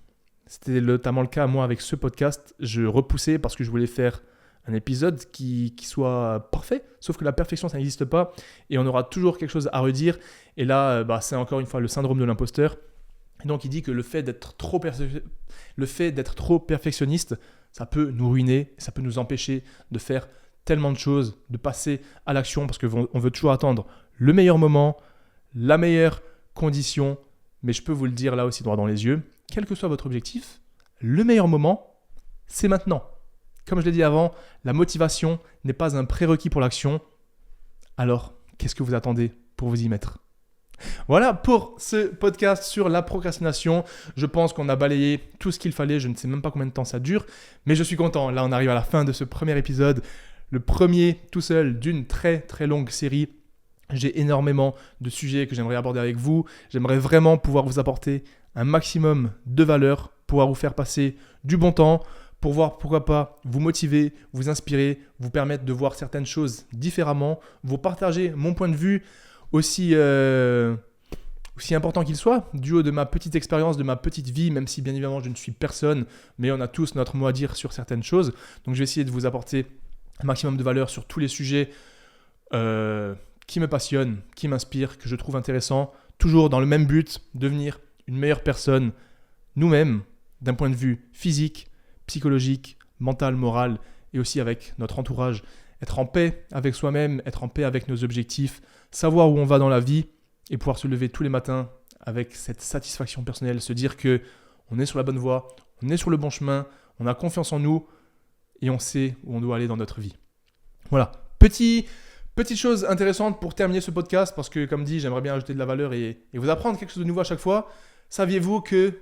C'était notamment le cas moi avec ce podcast, je repoussais parce que je voulais faire un épisode qui soit parfait, sauf que la perfection ça n'existe pas et on aura toujours quelque chose à redire et là c'est encore une fois le syndrome de l'imposteur. Et donc il dit que le fait d'être trop perfectionniste, ça peut nous ruiner, ça peut nous empêcher de faire tellement de choses, de passer à l'action parce qu'on veut toujours attendre le meilleur moment, la meilleure condition. Mais je peux vous le dire là aussi droit dans les yeux, quel que soit votre objectif, le meilleur moment, c'est maintenant. Comme je l'ai dit avant, la motivation n'est pas un prérequis pour l'action. Alors, qu'est-ce que vous attendez pour vous y mettre ? Voilà pour ce podcast sur la procrastination. Je pense qu'on a balayé tout ce qu'il fallait. Je ne sais même pas combien de temps ça dure, mais je suis content. Là, on arrive à la fin de ce premier épisode. Le premier tout seul d'une très très longue série. J'ai énormément de sujets que j'aimerais aborder avec vous. J'aimerais vraiment pouvoir vous apporter un maximum de valeur, pouvoir vous faire passer du bon temps, pour voir pourquoi pas vous motiver, vous inspirer, vous permettre de voir certaines choses différemment, vous partager mon point de vue aussi important qu'il soit, du haut de ma petite expérience, de ma petite vie, même si bien évidemment je ne suis personne, mais on a tous notre mot à dire sur certaines choses. Donc je vais essayer de vous apporter un maximum de valeur sur tous les sujets qui me passionnent, qui m'inspirent, que je trouve intéressants, toujours dans le même but, devenir une meilleure personne, nous-mêmes, d'un point de vue physique, psychologique, mental, moral, et aussi avec notre entourage. Être en paix avec soi-même, être en paix avec nos objectifs, savoir où on va dans la vie et pouvoir se lever tous les matins avec cette satisfaction personnelle, se dire qu'on est sur la bonne voie, on est sur le bon chemin, on a confiance en nous, et on sait où on doit aller dans notre vie. Voilà, petite chose intéressante pour terminer ce podcast, parce que comme dit, j'aimerais bien ajouter de la valeur et vous apprendre quelque chose de nouveau à chaque fois. Saviez-vous qu'il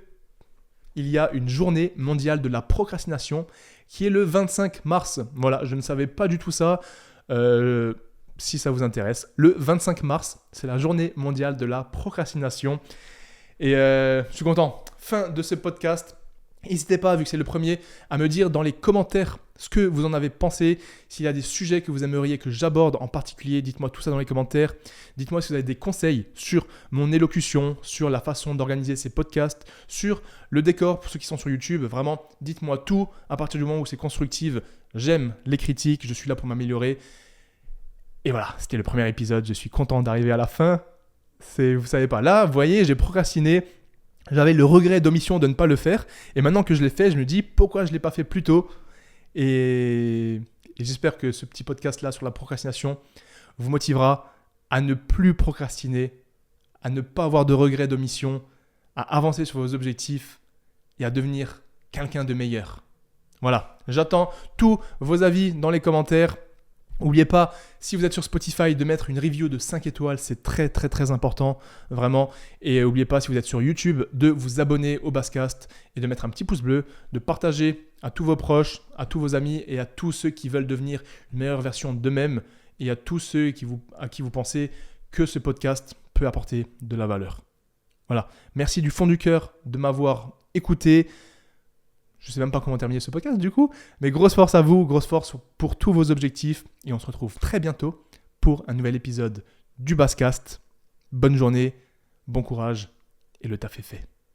y a une journée mondiale de la procrastination qui est le 25 mars. Voilà, je ne savais pas du tout ça. Si ça vous intéresse, le 25 mars, c'est la journée mondiale de la procrastination. Et je suis content. Fin de ce podcast. N'hésitez pas, vu que c'est le premier, à me dire dans les commentaires ce que vous en avez pensé. S'il y a des sujets que vous aimeriez que j'aborde en particulier, dites-moi tout ça dans les commentaires. Dites-moi si vous avez des conseils sur mon élocution, sur la façon d'organiser ces podcasts, sur le décor pour ceux qui sont sur YouTube. Vraiment, dites-moi tout à partir du moment où c'est constructif. J'aime les critiques, je suis là pour m'améliorer. Et voilà, c'était le premier épisode. Je suis content d'arriver à la fin. Vous savez pas, là, vous voyez, j'ai procrastiné. J'avais le regret d'omission de ne pas le faire. Et maintenant que je l'ai fait, je me dis pourquoi je ne l'ai pas fait plus tôt. Et j'espère que ce petit podcast-là sur la procrastination vous motivera à ne plus procrastiner, à ne pas avoir de regret d'omission, à avancer sur vos objectifs et à devenir quelqu'un de meilleur. Voilà, j'attends tous vos avis dans les commentaires. N'oubliez pas, si vous êtes sur Spotify, de mettre une review de 5 étoiles, c'est très très très important, vraiment. Et n'oubliez pas, si vous êtes sur YouTube, de vous abonner au Basscast et de mettre un petit pouce bleu, de partager à tous vos proches, à tous vos amis et à tous ceux qui veulent devenir une meilleure version d'eux-mêmes et à tous ceux à qui vous pensez que ce podcast peut apporter de la valeur. Voilà, merci du fond du cœur de m'avoir écouté. Je ne sais même pas comment terminer ce podcast du coup, mais grosse force à vous, grosse force pour tous vos objectifs et on se retrouve très bientôt pour un nouvel épisode du Basscast. Bonne journée, bon courage et le taf est fait.